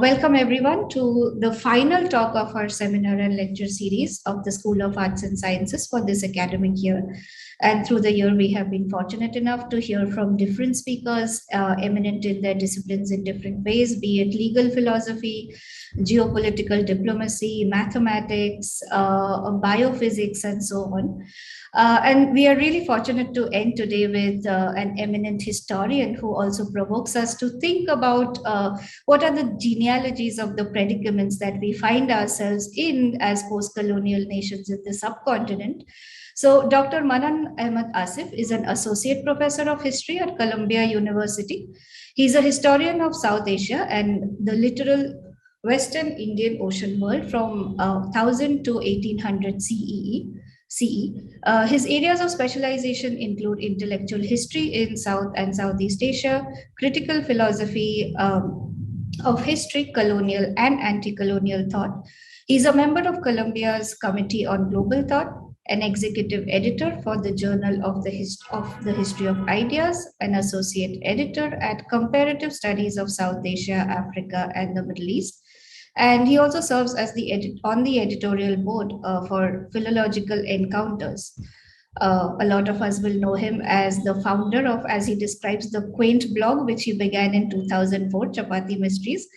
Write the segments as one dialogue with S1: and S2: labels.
S1: Welcome everyone to the final talk of our seminar and lecture series of the School of Arts and Sciences for this academic year. And through the year, we have been fortunate enough to hear from different speakers, eminent in their disciplines in different ways, be it legal philosophy, geopolitical diplomacy, mathematics, biophysics, and so on. And we are really fortunate to end today with an eminent historian who also provokes us to think about what are the genealogies of the predicaments that we find ourselves in as post-colonial nations in the subcontinent. So Dr. Manan Ahmed Asif is an associate professor of history at Columbia University. He's a historian of South Asia and the literal Western Indian Ocean world from 1000 to 1800 CE. His areas of specialization include intellectual history in South and Southeast Asia, critical philosophy of history, colonial and anti-colonial thought. He's a member of Columbia's Committee on Global Thought, an executive editor for the Journal of the History of Ideas, an associate editor at Comparative Studies of South Asia, Africa, and the Middle East. And he also serves as on the editorial board for Philological Encounters. A lot of us will know him as the founder of, as he describes, the quaint blog, which he began in 2004, Chapati Mysteries,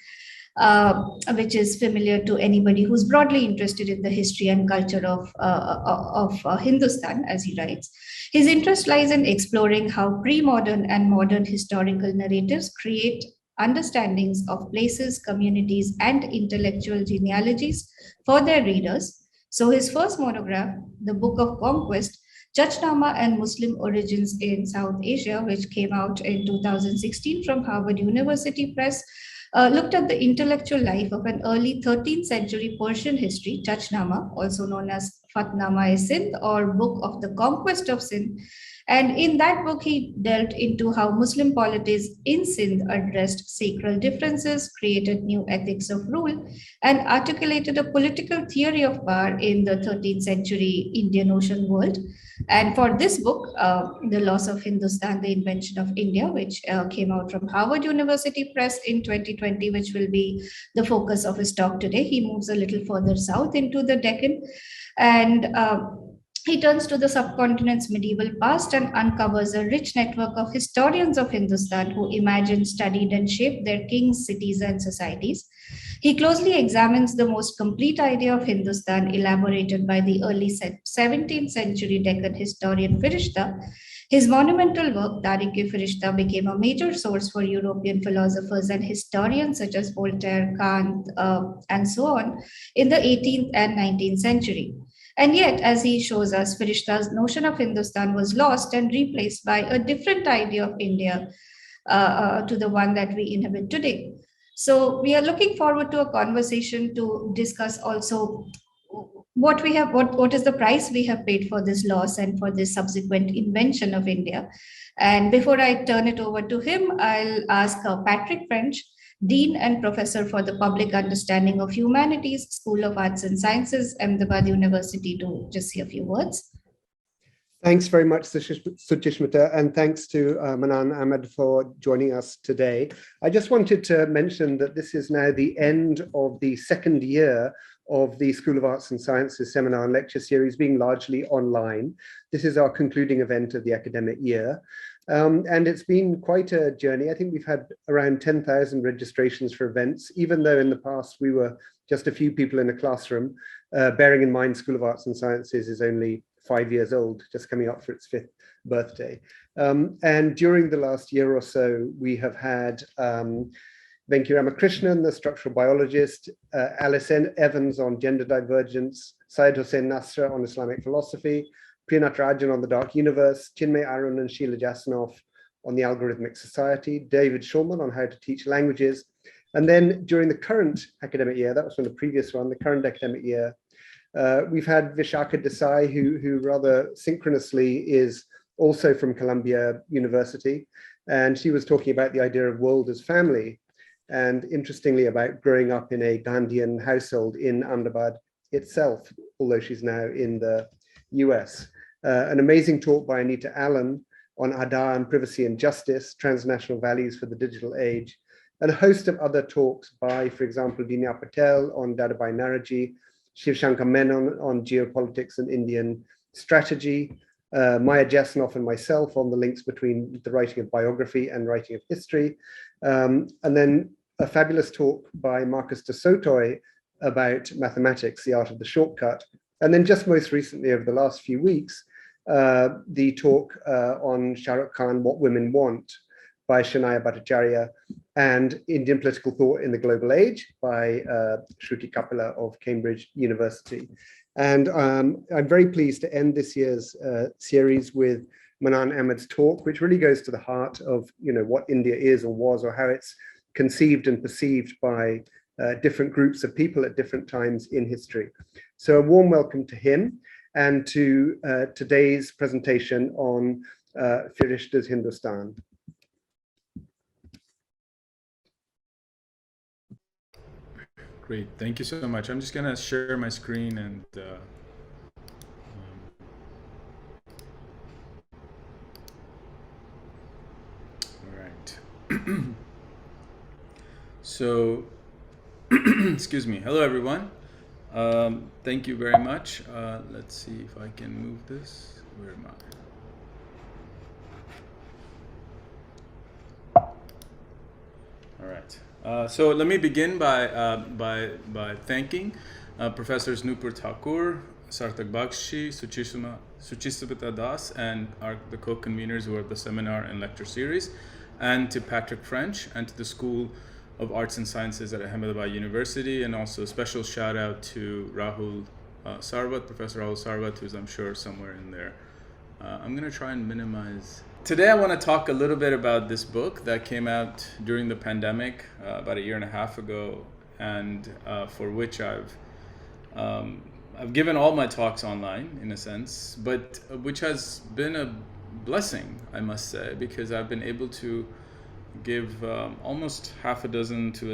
S1: which is familiar to anybody who's broadly interested in the history and culture of Hindustan, as he writes. His interest lies in exploring how pre-modern and modern historical narratives create understandings of places, communities, and intellectual genealogies for their readers. So his first monograph, the Book of Conquest, Chachnama and Muslim Origins in South Asia, which came out in 2016 from Harvard University Press, looked at the intellectual life of an early 13th century Persian history, Chachnama, also known as Fatnama-e-Sindh or Book of the Conquest of Sindh. And in that book, he delved into how Muslim polities in Sindh addressed sacral differences, created new ethics of rule, and articulated a political theory of power in the 13th century Indian Ocean world. And for this book, The Loss of Hindustan, The Invention of India, which came out from Harvard University Press in 2020, which will be the focus of his talk today, he moves a little further south into the Deccan. And he turns to the subcontinent's medieval past and uncovers a rich network of historians of Hindustan who imagined, studied, and shaped their kings, cities, and societies. He closely examines the most complete idea of Hindustan elaborated by the early 17th century Deccan historian Firishta. His monumental work, Firishta, became a major source for European philosophers and historians such as Voltaire, Kant, and so on in the 18th and 19th century. And yet, as he shows us, Firishta's notion of Hindustan was lost and replaced by a different idea of India to the one that we inhabit today. So we are looking forward to a conversation to discuss also what is the price we have paid for this loss and for this subsequent invention of India. And before I turn it over to him, I'll ask Patrick French, Dean and Professor for the Public Understanding of Humanities, School of Arts and Sciences, Ahmedabad University, to just say a few words.
S2: Thanks very much, Suchishmita, and thanks to Manan Ahmed for joining us today. I just wanted to mention that this is now the end of the second year of the School of Arts and Sciences seminar and lecture series being largely online. This is our concluding event of the academic year. And it's been quite a journey. I think we've had around 10,000 registrations for events, even though in the past we were just a few people in a classroom, bearing in mind School of Arts and Sciences is only 5 years old, just coming up for its 5th birthday. And during the last year or so, we have had Venki Ramakrishnan, the structural biologist, Alice Evans on gender divergence, Syed Hossein Nasra on Islamic philosophy, Priya Natarajan on the dark universe, Chinmay Arun and Sheila Jasanoff on the algorithmic society, David Schulman on how to teach languages. And then during the current academic year, that was from the previous one, the current academic year, we've had Vishaka Desai, who rather synchronously is also from Columbia University. And she was talking about the idea of world as family. And interestingly, about growing up in a Gandhian household in Ahmedabad itself, although she's now in the US. An amazing talk by Anita Allen on Ada and Privacy and Justice, Transnational Values for the Digital Age. and a host of other talks by, for example, Dina Patel on Dadabhai Naraji, Shiv Shankar Menon on geopolitics and Indian strategy, Maya Jasnoff and myself on the links between the writing of biography and writing of history, and then a fabulous talk by Marcus de Sotoy about mathematics, the art of the shortcut. And then just most recently, over the last few weeks, the talk on Shah Rukh Khan, What Women Want, by Shania Bhattacharya, and Indian Political Thought in the Global Age by Shruti Kapila of Cambridge University. And I'm very pleased to end this year's series with Manan Ahmed's talk, which really goes to the heart of what India is or was, or how it's conceived and perceived by different groups of people at different times in history. So a warm welcome to him and to today's presentation on Firishta's Hindustan.
S3: Great, thank you so much. I'm just gonna share my screen and all right. So, excuse me. Hello, everyone. Thank you very much. Let's see if I can move this. Where am I? All right. So let me begin by thanking Professors Nupur Thakur, Sarthak Bakshi, Suchismita Das, and the co-conveners of the seminar and lecture series, and to Patrick French, and to the School of Arts and Sciences at Ahmedabad University, and also a special shout out to Rahul Sarwat, Professor Rahul Sarwat, who's I'm sure somewhere in there. I'm gonna try and minimize. Today I want to talk a little bit about this book that came out during the pandemic about 1.5 years ago, and for which I've given all my talks online in a sense, but which has been a blessing, I must say, because I've been able to give almost 6 to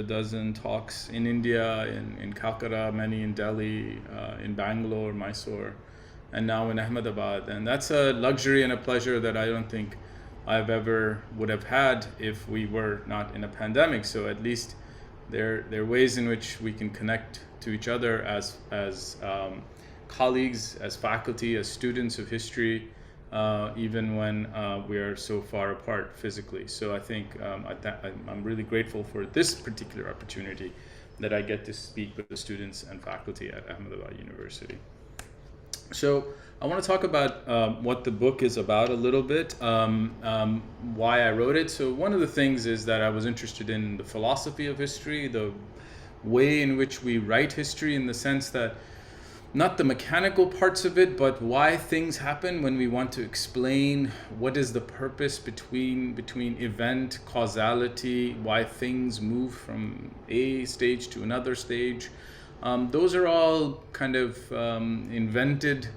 S3: 12 talks in India, in Calcutta, many in Delhi, in Bangalore, Mysore, and now in Ahmedabad. And that's a luxury and a pleasure that I don't think I've ever would have had if we were not in a pandemic. So at least there are ways in which we can connect to each other as colleagues, as faculty, as students of history, even when we are so far apart physically. So I think I'm really grateful for this particular opportunity that I get to speak with the students and faculty at Ahmedabad University. So I want to talk about what the book is about a little bit, why I wrote it. So one of the things is that I was interested in the philosophy of history, the way in which we write history, in the sense that not the mechanical parts of it, but why things happen when we want to explain what is the purpose between event, causality, why things move from a stage to another stage. Those are all kind of invented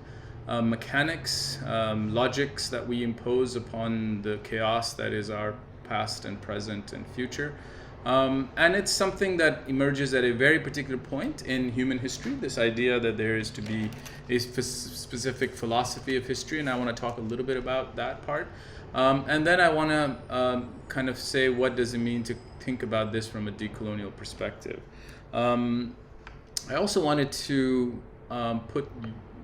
S3: mechanics, logics that we impose upon the chaos that is our past and present and future. And it's something that emerges at a very particular point in human history, this idea that there is to be a specific philosophy of history, and I want to talk a little bit about that part. And then I want to kind of say, what does it mean to think about this from a decolonial perspective? I also wanted to put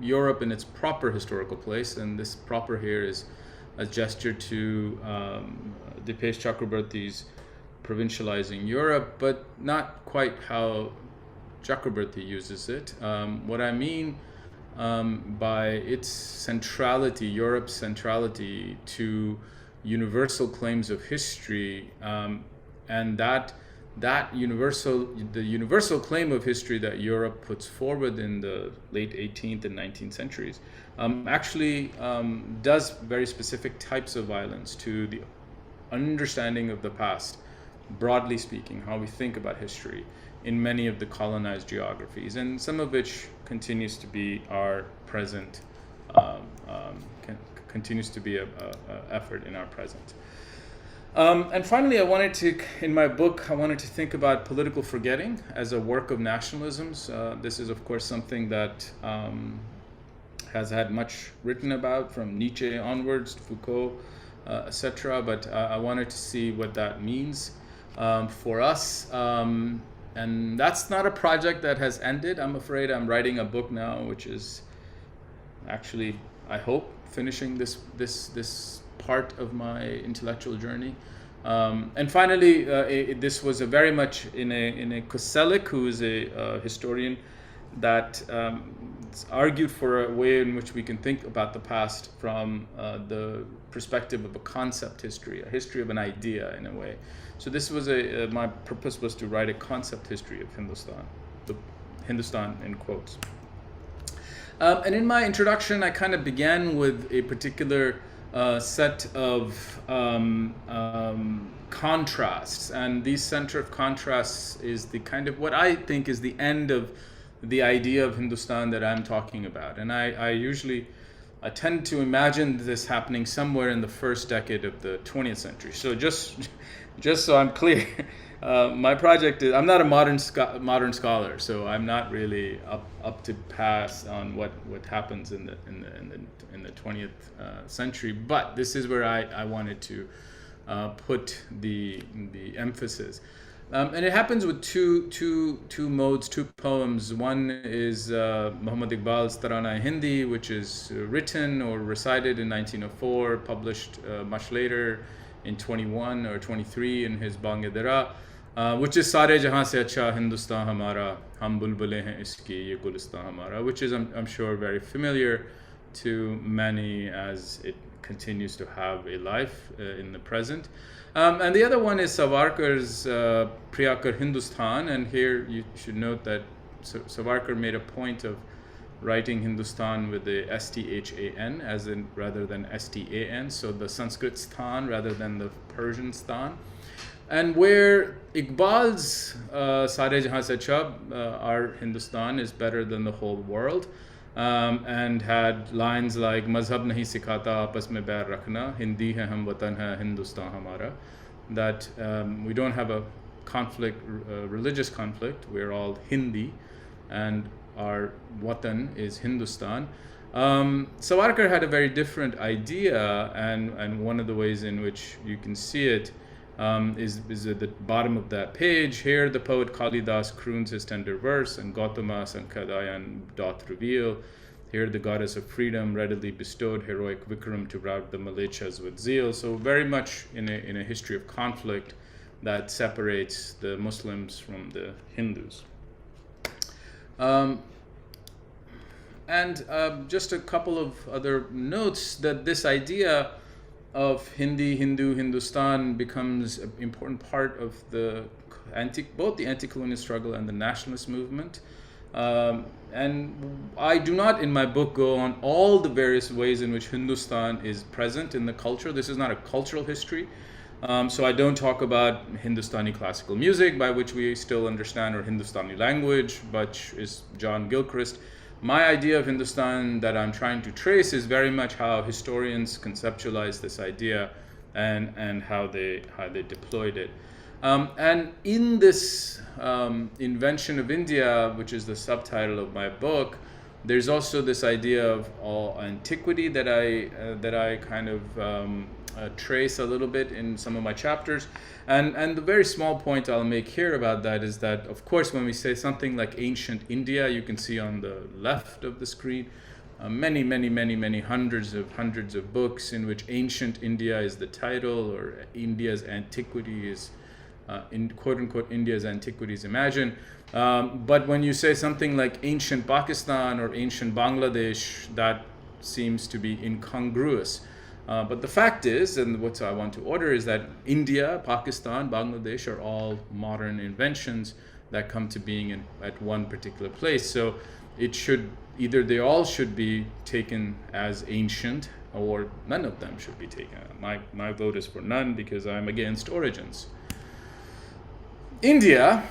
S3: Europe in its proper historical place, and this proper here is a gesture to Dipesh Chakrabarty's provincializing Europe, but not quite how Chakrabarty uses it. What I mean by its centrality, Europe's centrality to universal claims of history, and the universal claim of history that Europe puts forward in the late 18th and 19th centuries actually does very specific types of violence to the understanding of the past, broadly speaking, how we think about history in many of the colonized geographies, and some of which continues to be our present, continues to be a effort in our present. And finally, in my book, I wanted to think about political forgetting as a work of nationalisms. This is, of course, something that has had much written about from Nietzsche onwards, Foucault, etc. But I wanted to see what that means. for us. And that's not a project that has ended. I'm afraid I'm writing a book now, which is actually, I hope, finishing this part of my intellectual journey. And finally, this was a very much in a Koselleck, who is a historian that argued for a way in which we can think about the past from the perspective of a concept history, a history of an idea in a way. So this was my purpose was to write a concept history of Hindustan, the Hindustan in quotes. And in my introduction, I kind of began with a particular set of contrasts, and these center of contrasts is the kind of what I think is the end of the idea of Hindustan that I'm talking about. And I tend to imagine this happening somewhere in the first decade of the 20th century. So just so I'm clear, my project is, I'm not a modern scholar, so I'm not really up to pass on what happens in the 20th century. But this is where I wanted to put the emphasis. And it happens with two modes, two poems. One is Muhammad Iqbal's Tarana-e-Hindi, which is written or recited in 1904, published much later in 21 or 23 in his Bang-e-Dara, which is Sare Jahan se Acha Hindustan Hamara, Hum Bulbule Hain Iski Ye Gulistan Hamara, which is I'm sure very familiar to many as it continues to have a life in the present. And the other one is Savarkar's Priyakar Hindustan, and here you should note that Savarkar made a point of writing Hindustan with the S-T-H-A-N as in rather than S-T-A-N, so the Sanskrit Stan rather than the Persian Stan. And where Iqbal's Sare Jahan se Acha, our Hindustan is better than the whole world, and had lines like Mazhab nahi sikhata apas mein bair rakhna, Hindi hai hum watan hai Hindustan hamara, that we don't have a conflict, religious conflict, we're all Hindi, and our watan is Hindustan. Savarkar had a very different idea, and one of the ways in which you can see it is at the bottom of that page. Here the poet Kalidas croons his tender verse, and Gautama Sankadayan doth reveal. Here the goddess of freedom readily bestowed heroic Vikram to rout the Malechas with zeal. So very much in a history of conflict that separates the Muslims from the Hindus. And just a couple of other notes that this idea of Hindi, Hindu, Hindustan becomes an important part of both the anti-colonial struggle and the nationalist movement. And I do not in my book go on all the various ways in which Hindustan is present in the culture. This is not a cultural history. So I don't talk about Hindustani classical music, by which we still understand, or Hindustani language, which is John Gilchrist. My idea of Hindustan that I'm trying to trace is very much how historians conceptualize this idea and how they deployed it. And in this invention of India, which is the subtitle of my book, there's also this idea of all antiquity that I kind of trace a little bit in some of my chapters. And the very small point I'll make here about that is that, of course, when we say something like ancient India, you can see on the left of the screen many hundreds of books in which ancient India is the title, or India's antiquity is in quote unquote India's antiquities imagined. But when you say something like ancient Pakistan or ancient Bangladesh, that seems to be incongruous. But the fact is, and what I want to order is that India, Pakistan, Bangladesh are all modern inventions that come to being at one particular place. So it should they all should be taken as ancient, or none of them should be taken. My vote is for none because I'm against origins. India,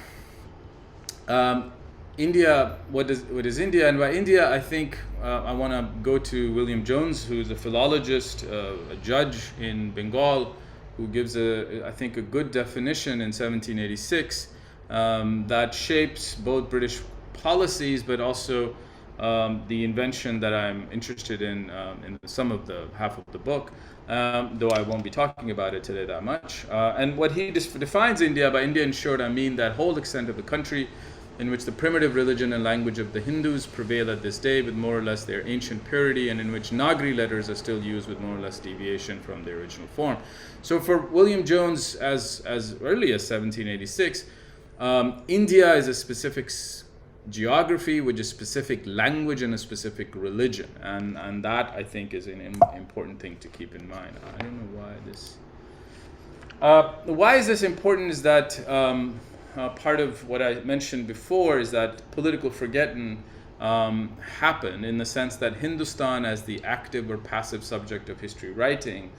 S3: what is India? And by India, I think I want to go to William Jones, who's a philologist, a judge in Bengal, who gives I think a good definition in 1786 that shapes both British policies, but also the invention that I'm interested in some of the half of the book, though I won't be talking about it today that much. And what he defines India, by India in short, I mean that whole extent of the country in which the primitive religion and language of the Hindus prevail at this day with more or less their ancient purity, and in which Nagari letters are still used with more or less deviation from their original form. So for William Jones, as early as 1786, India is a specific geography with a specific language and a specific religion, and that I think is an important thing to keep in mind. I don't know why this. Why is this important? Is that part of what I mentioned before is that political forgetting happened in the sense that Hindustan, as the active or passive subject of history writing,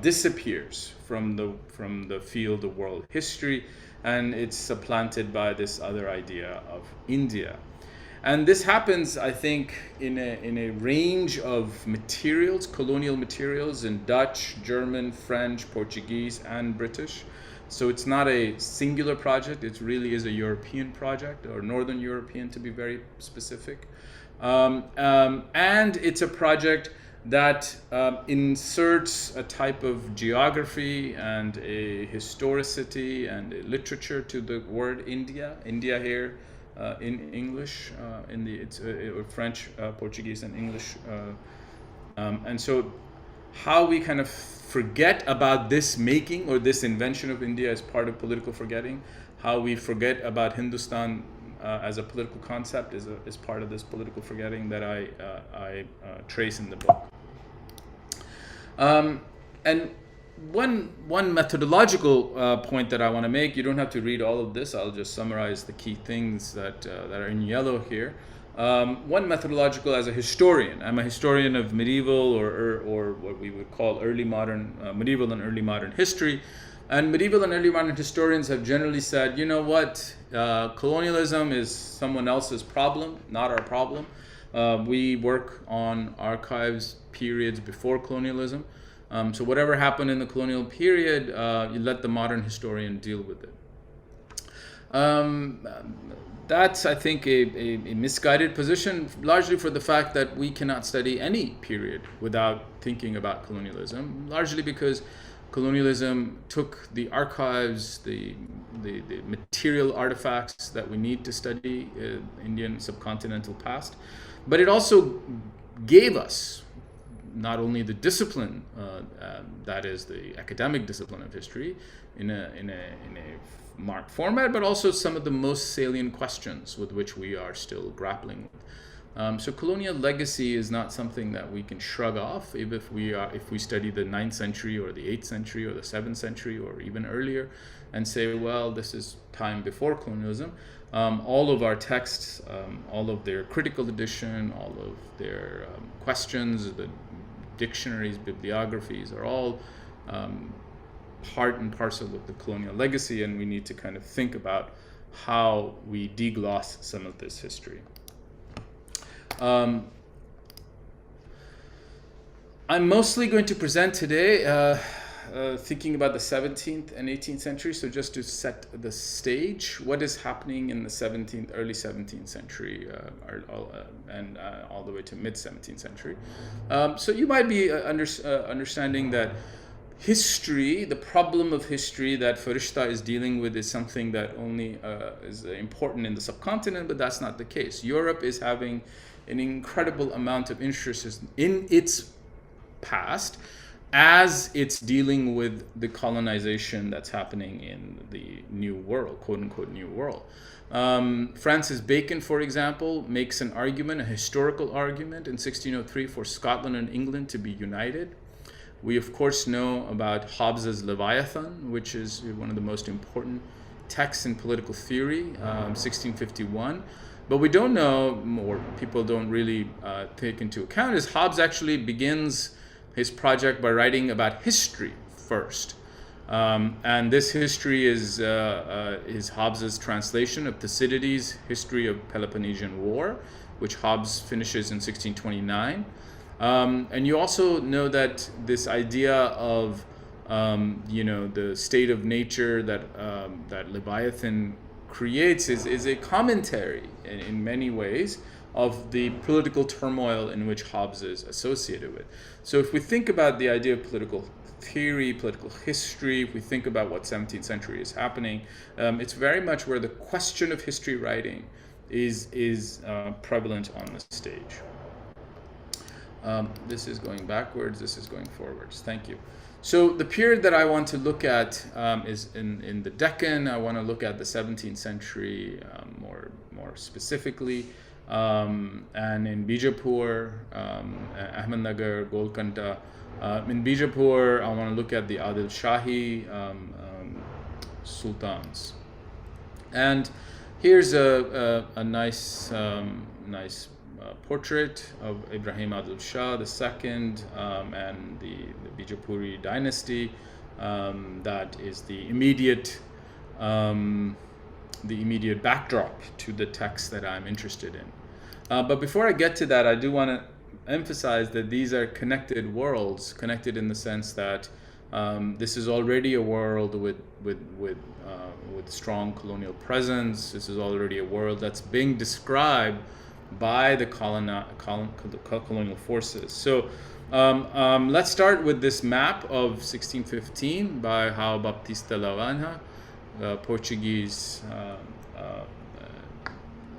S3: disappears from the field of world history, and it's supplanted by this other idea of India. And this happens, I think, in a range of materials, colonial materials in Dutch, German, French, Portuguese, and British. So it's not a singular project, it really is a European project, or Northern European to be very specific. And it's a project that inserts a type of geography and a historicity and a literature to the word India. India here in English, it's French, Portuguese, and English. And so how we kind of forget about this making or this invention of India as part of political forgetting, how we forget about Hindustan as a political concept is part of this political forgetting that I trace in the book. And one methodological point that I want to make, you don't have to read all of this, I'll just summarize the key things that are in yellow here. One methodological, as a historian, I'm a historian of medieval or what we would call early modern, medieval and early modern history. And medieval and early modern historians have generally said, you know what, colonialism is someone else's problem, not our problem. We work on archives periods before colonialism. So whatever happened in the colonial period, you let the modern historian deal with it. That's, I think, a misguided position, largely for the fact that we cannot study any period without thinking about colonialism, largely because colonialism took the archives, the material artifacts that we need to study Indian subcontinental past, but it also gave us not only the discipline, that is the academic discipline of history, in a marked format, but also some of the most salient questions with which we are still grappling with. So colonial legacy is not something that we can shrug off if we study the 9th century or the 8th century or the 7th century or even earlier and say, well, this is time before colonialism. All of our texts, all of their critical edition, all of their questions, the dictionaries, bibliographies are all part and parcel of the colonial legacy, and we need to kind of think about how we degloss some of this history. I'm mostly going to present today thinking about the 17th and 18th century, so just to set the stage, what is happening in the early 17th century and all the way to mid 17th century. So you might be understanding that history, the problem of history that Firishta is dealing with, is something that only is important in the subcontinent, but that's not the case. Europe is having an incredible amount of interest in its past as it's dealing with the colonization that's happening in the New World, quote unquote New World. Francis Bacon, for example, makes an argument, a historical argument in 1603 for Scotland and England to be united. We, of course, know about Hobbes's Leviathan, which is one of the most important texts in political theory, 1651. But we don't know, or people don't really take into account, is Hobbes actually begins his project by writing about history first. And this history is Hobbes's translation of Thucydides' History of Peloponnesian War, which Hobbes finishes in 1629. And you also know that this idea of the state of nature that Leviathan creates is a commentary in many ways of the political turmoil in which Hobbes is associated with. So if we think about the idea of political theory, political history, if we think about what 17th century is happening, it's very much where the question of history writing is prevalent on the stage. This is going backwards, this is going forwards. Thank you. So the period that I want to look at is in the Deccan. I want to look at the 17th century more specifically, and in Bijapur, Ahmednagar, Golconda. In Bijapur, I want to look at the Adil Shahi sultans. And here's a nice portrait of Ibrahim Adil Shah II and the Bijapuri dynasty. That is the immediate backdrop to the text that I'm interested in. But before I get to that, I do want to emphasize that these are connected worlds, connected in the sense that this is already a world with strong colonial presence. This is already a world that's being described by the colonial forces. So let's start with this map of 1615 by João Baptista Lavanha, Portuguese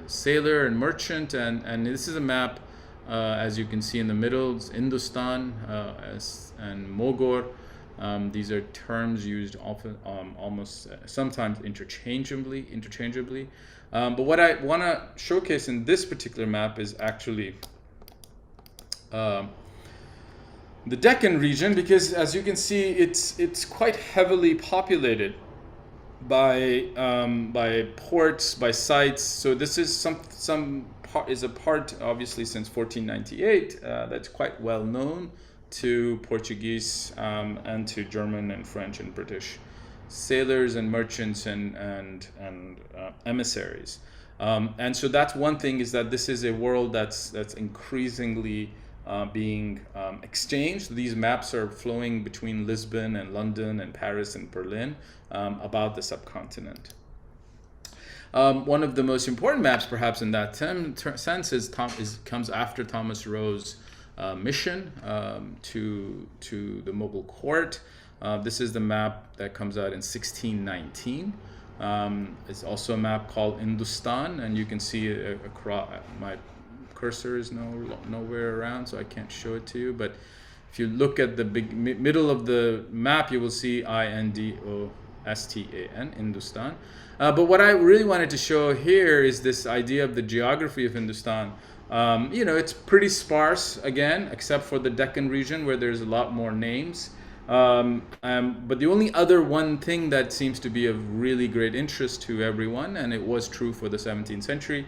S3: sailor and merchant, and this is a map, as you can see in the middle, it's Hindustan and Mogor. These are terms used often, almost sometimes interchangeably. But what I want to showcase in this particular map is actually the Deccan region, because as you can see, it's quite heavily populated by ports, by sites. So this is a part, obviously, since 1498 that's quite well known to Portuguese and to German and French and British sailors and merchants and emissaries. And so that's one thing, is that this is a world that's increasingly being exchanged. These maps are flowing between Lisbon and London and Paris and Berlin about the subcontinent. One of the most important maps, perhaps in that sense, comes after Thomas Roe's mission to the Mughal court. This is the map that comes out in 1619. It's also a map called Hindustan, and you can see across. My cursor is nowhere around, so I can't show it to you. But if you look at the middle of the map, you will see Indostan, Hindustan. But what I really wanted to show here is this idea of the geography of Hindustan. It's pretty sparse, again, except for the Deccan region, where there's a lot more names. But the only other one thing that seems to be of really great interest to everyone, and it was true for the 17th century,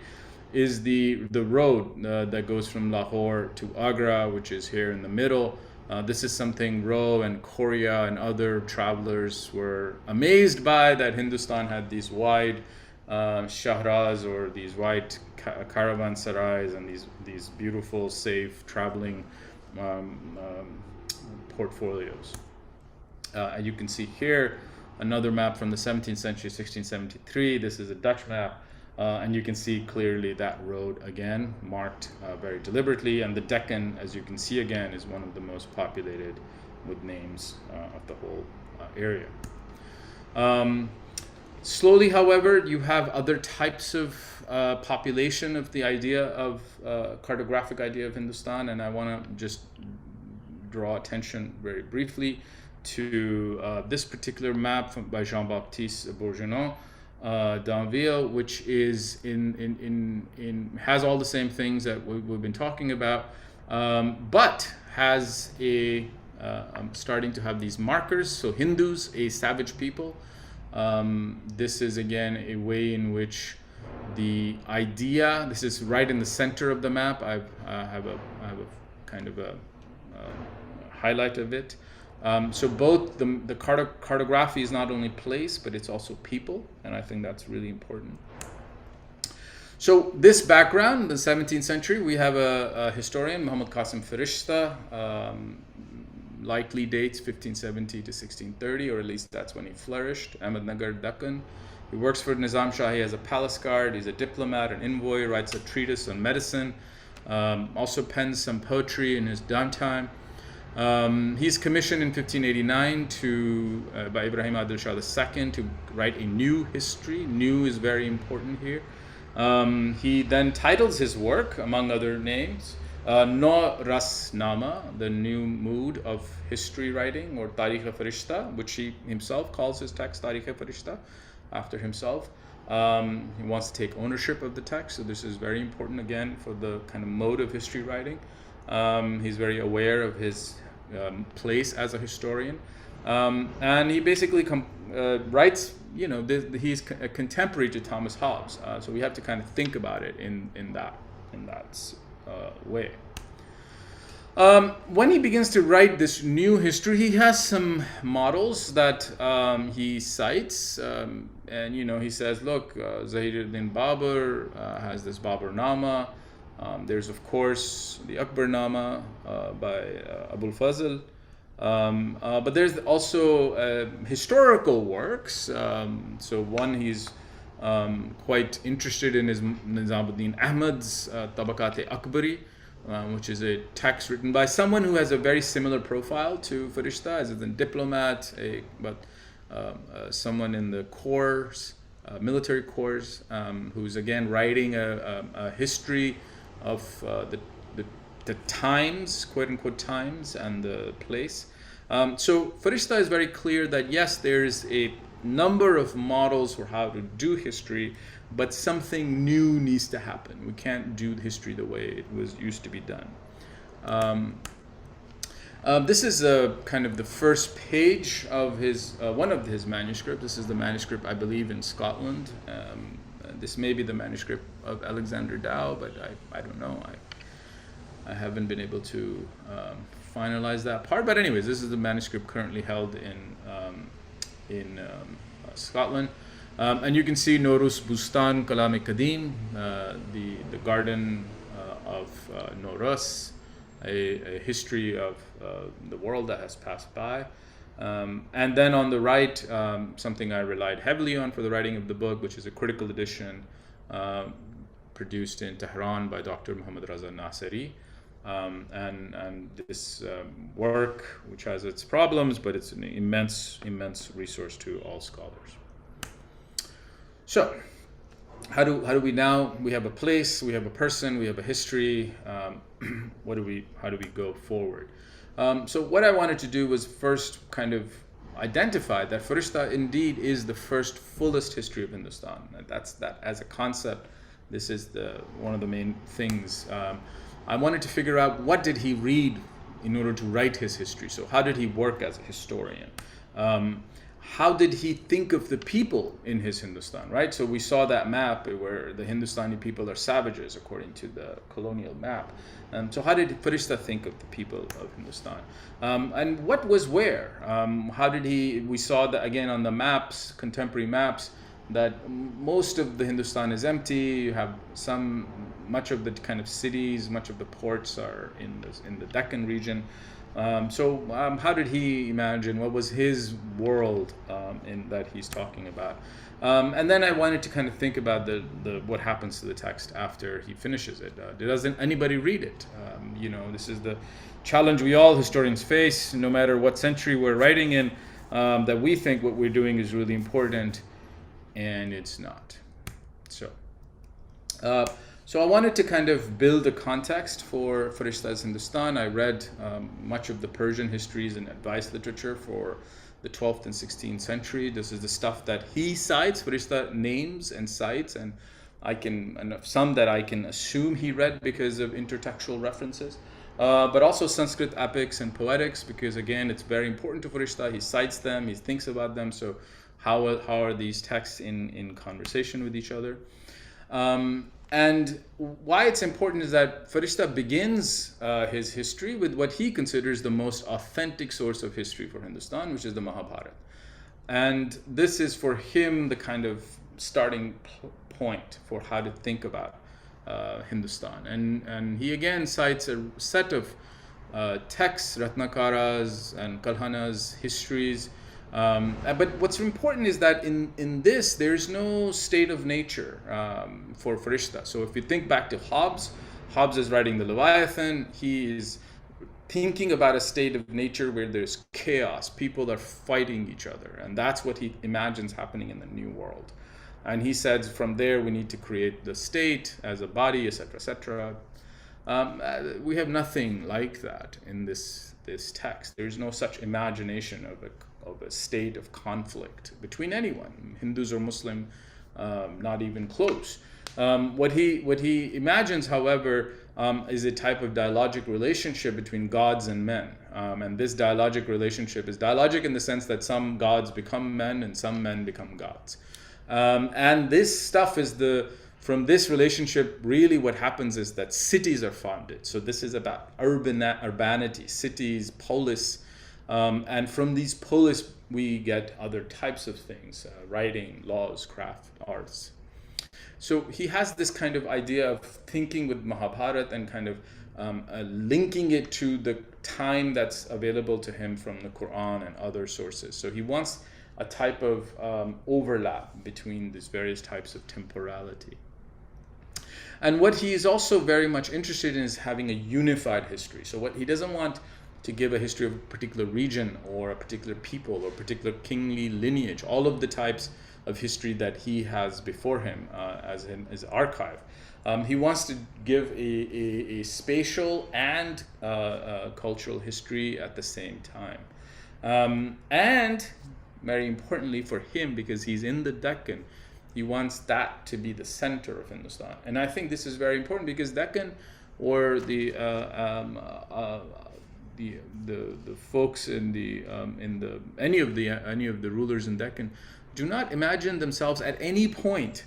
S3: is the road that goes from Lahore to Agra, which is here in the middle. This is something Roe and Korea and other travelers were amazed by, that Hindustan had these wide shahras, or these wide caravansarais, and these beautiful, safe traveling portfolios. And you can see here another map from the 17th century, 1673. This is a Dutch map, and you can see clearly that road again marked very deliberately. And the Deccan, as you can see again, is one of the most populated with names of the whole area. Slowly, however, you have other types of population of the idea of cartographic idea of Hindustan, and I want to just draw attention very briefly to this particular map by Jean-Baptiste Bourgeois d'Anville, which is has all the same things that we've been talking about, but has starting to have these markers. So Hindus, a savage people. This is again a way in which the idea. This is right in the center of the map. I have a kind of a highlight of it. So both the cartography is not only place, but it's also people, and I think that's really important. So this background, the 17th century, we have a historian, Muhammad Qasim Firishta, likely dates 1570 to 1630, or at least that's when he flourished. Ahmednagar, Deccan. He works for Nizam Shah. He has a palace guard. He's a diplomat, an envoy, writes a treatise on medicine, also pens some poetry in his downtime. He's commissioned in 1589 by Ibrahim Adil Shah II to write a new history. New is very important here. He then titles his work, among other names, No Rasnama, the new mood of history writing, or Tarikh-e-Firishta, which he himself calls his text Tarikh-e-Firishta, after himself. He wants to take ownership of the text, so this is very important again for the kind of mode of history writing. He's very aware of his place as a historian, and he basically writes. He's a contemporary to Thomas Hobbes, so we have to kind of think about it in that way. When he begins to write this new history, he has some models that he cites, and he says, look, Zahiruddin Babur has this Baburnama. There's of course the Akbarnama by Abul Fazl, but there's also historical works. So one he's quite interested in is Nizamuddin Ahmad's Tabakat-e-Akbari, which is a text written by someone who has a very similar profile to Firishta, as a diplomat, but someone in the corps, military corps, who's again writing a history of the times, quote unquote times, and the place. So Firishta is very clear that yes, there's a number of models for how to do history, but something new needs to happen. We can't do history the way it was used to be done. This is kind of the first page of his one of his manuscripts. This is the manuscript, I believe, in Scotland. This may be the manuscript of Alexander Dow, but I don't know. I haven't been able to finalize that part. But anyways, this is the manuscript currently held in Scotland. And you can see Norus Bustan Kalam-e-Kadim, the garden of Norus, a history of the world that has passed by. And then on the right, something I relied heavily on for the writing of the book, which is a critical edition produced in Tehran by Dr. Muhammad Raza Naseri. And this work, which has its problems, but it's an immense resource to all scholars. So, how do we now? We have a place, we have a person, we have a history. How do we go forward? So what I wanted to do was first kind of identify that Firishta indeed is the first fullest history of Hindustan. That as a concept, this is one of the main things. I wanted to figure out, what did he read in order to write his history? So how did he work as a historian? How did he think of the people in his Hindustan, right? So we saw that map where the Hindustani people are savages according to the colonial map. So how did Firishta think of the people of Hindustan? And what was where? We saw that again on the maps, contemporary maps, that most of the Hindustan is empty. You have much of the kind of cities, much of the ports are in the Deccan region. So how did he imagine? What was his world that he's talking about? And then I wanted to kind of think about what happens to the text after he finishes it. Doesn't anybody read it? This is the challenge we all historians face, no matter what century we're writing in, that we think what we're doing is really important, and it's not. So I wanted to kind of build a context for Firishta's Hindustan. I read much of the Persian histories and advice literature for the 12th and 16th century. This is the stuff that he cites, Firishta names and cites, and some that I can assume he read because of intertextual references. But also Sanskrit epics and poetics, because again, it's very important to Firishta. He cites them, he thinks about them. So how are these texts in conversation with each other? And why it's important is that Firishta begins his history with what he considers the most authentic source of history for Hindustan, which is the Mahabharata. And this is for him the kind of starting point for how to think about Hindustan. And he again cites a set of texts, Ratnakaras and Kalhanas, histories, But what's important is that in this, there's no state of nature for Firishta. So if you think back to Hobbes is writing the Leviathan. He is thinking about a state of nature where there's chaos. People are fighting each other. And that's what he imagines happening in the New World. And he says from there, we need to create the state as a body, etc., etc. We have nothing like that in this text. There's no such imagination of a state of conflict between anyone, Hindus or Muslim, not even close. What he imagines, however, is a type of dialogic relationship between gods and men. And this dialogic relationship is dialogic in the sense that some gods become men and some men become gods. And this stuff is from this relationship, really what happens is that cities are founded. So this is about urbanity, cities, polis. And from these polis, we get other types of things, writing, laws, craft, arts. So he has this kind of idea of thinking with Mahabharata and kind of linking it to the time that's available to him from the Quran and other sources. So he wants a type of overlap between these various types of temporality. And what he is also very much interested in is having a unified history. So what he doesn't want to give a history of a particular region or a particular people or a particular kingly lineage, all of the types of history that he has before him as in his archive. He wants to give a spatial and cultural history at the same time. And very importantly for him, because he's in the Deccan, he wants that to be the center of Hindustan. And I think this is very important because Deccan, or the folks in any of the rulers in Deccan do not imagine themselves at any point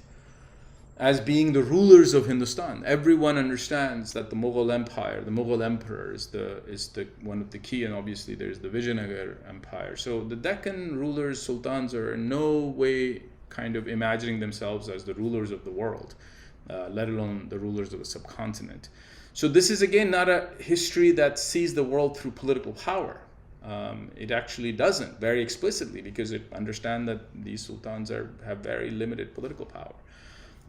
S3: as being the rulers of Hindustan. Everyone understands that the Mughal Empire, the Mughal Emperor is the one of the key, and obviously there's the Vijayanagar Empire. So the Deccan rulers, sultans, are in no way kind of imagining themselves as the rulers of the world, let alone the rulers of a subcontinent. So this is again not a history that sees the world through political power. It actually doesn't, very explicitly, because it understands that these sultans have very limited political power.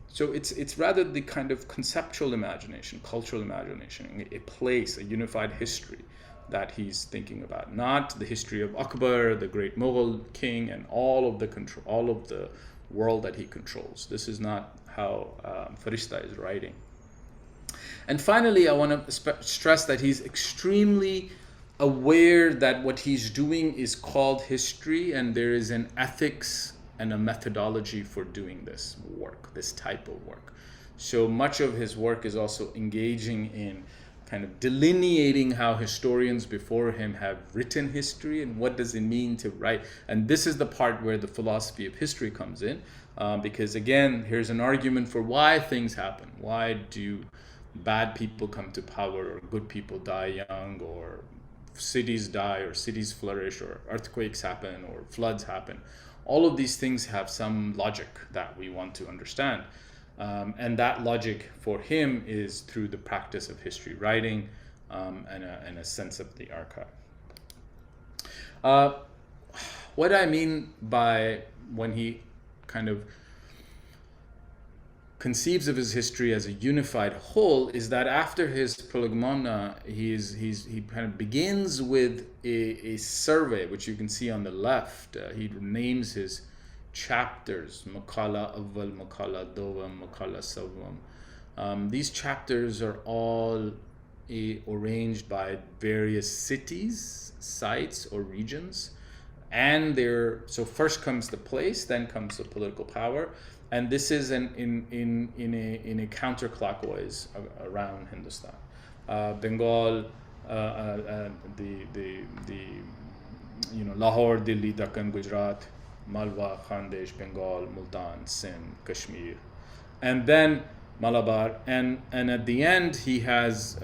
S3: So it's rather the kind of conceptual imagination, cultural imagination, a place, a unified history that he's thinking about, not the history of Akbar, the great Mughal king, and all of the world that he controls. This is not how Firishta is writing. And finally, I want to stress that he's extremely aware that what he's doing is called history, and there is an ethics and a methodology for doing this work, this type of work. So much of his work is also engaging in kind of delineating how historians before him have written history and what does it mean to write. And this is the part where the philosophy of history comes in, because again, here's an argument for why things happen. Why do bad people come to power, or good people die young, or cities die, or cities flourish, or earthquakes happen, or floods happen? All of these things have some logic that we want to understand. And that logic for him is through the practice of history writing and a sense of the archive. What I mean by when he kind of conceives of his history as a unified whole is that after his prolegomena, he kind of begins with a survey, which you can see on the left. He names his chapters, Makala Awwal, Makala Dovam, Makala Sawam. These chapters are all arranged by various cities, sites, or regions. And so first comes the place, then comes the political power. And this is in a counterclockwise around Hindustan. Bengal, Lahore, Delhi, Deccan, Gujarat, Malwa, Khandesh, Bengal, Multan, Sindh, Kashmir, and then Malabar. And at the end, he has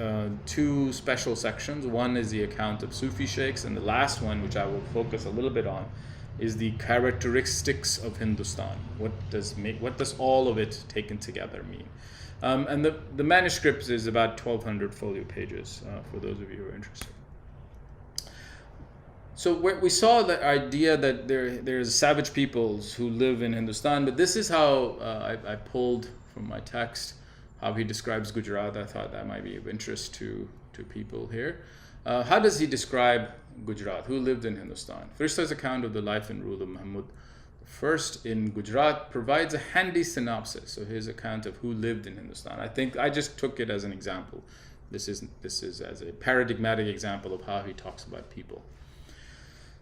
S3: two special sections. One is the account of Sufi sheikhs, and the last one, which I will focus a little bit on, is the characteristics of Hindustan. What does all of it taken together mean? And the manuscript is about 1,200 folio pages for those of you who are interested. So we saw the idea that there's savage peoples who live in Hindustan, but this is how I pulled from my text how he describes Gujarat. I thought that might be of interest to people here. How does he describe Gujarat? Who lived in Hindustan? Firishta's account of the life and rule of Mahmud I in Gujarat provides a handy synopsis of his account of who lived in Hindustan. I think I just took it as an example. This is as a paradigmatic example of how he talks about people.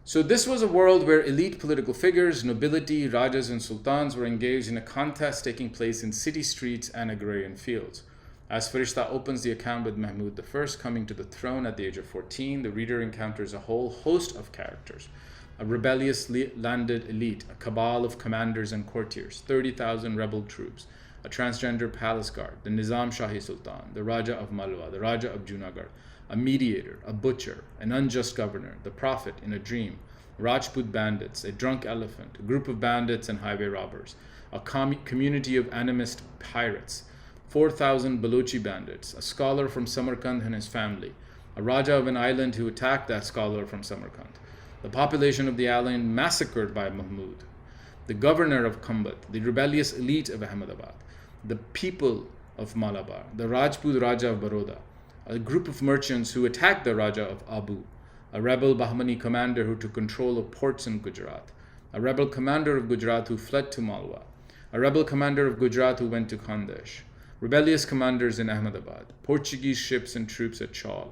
S3: So this was a world where elite political figures, nobility, rajas and sultans were engaged in a contest taking place in city streets and agrarian fields. As Firishta opens the account with Mahmud I coming to the throne at the age of 14, the reader encounters a whole host of characters. A rebellious landed elite, a cabal of commanders and courtiers, 30,000 rebel troops, a transgender palace guard, the Nizam Shahi Sultan, the Raja of Malwa, the Raja of Junagadh, a mediator, a butcher, an unjust governor, the prophet in a dream, Rajput bandits, a drunk elephant, a group of bandits and highway robbers, a community of animist pirates, 4,000 Balochi bandits, a scholar from Samarkand and his family, a Raja of an island who attacked that scholar from Samarkand, the population of the island massacred by Mahmud, the governor of Kambat, the rebellious elite of Ahmedabad, the people of Malabar, the Rajput Raja of Baroda, a group of merchants who attacked the Raja of Abu, a rebel Bahmani commander who took control of ports in Gujarat, a rebel commander of Gujarat who fled to Malwa, a rebel commander of Gujarat who went to Khandesh, rebellious commanders in Ahmedabad, Portuguese ships and troops at Chaul,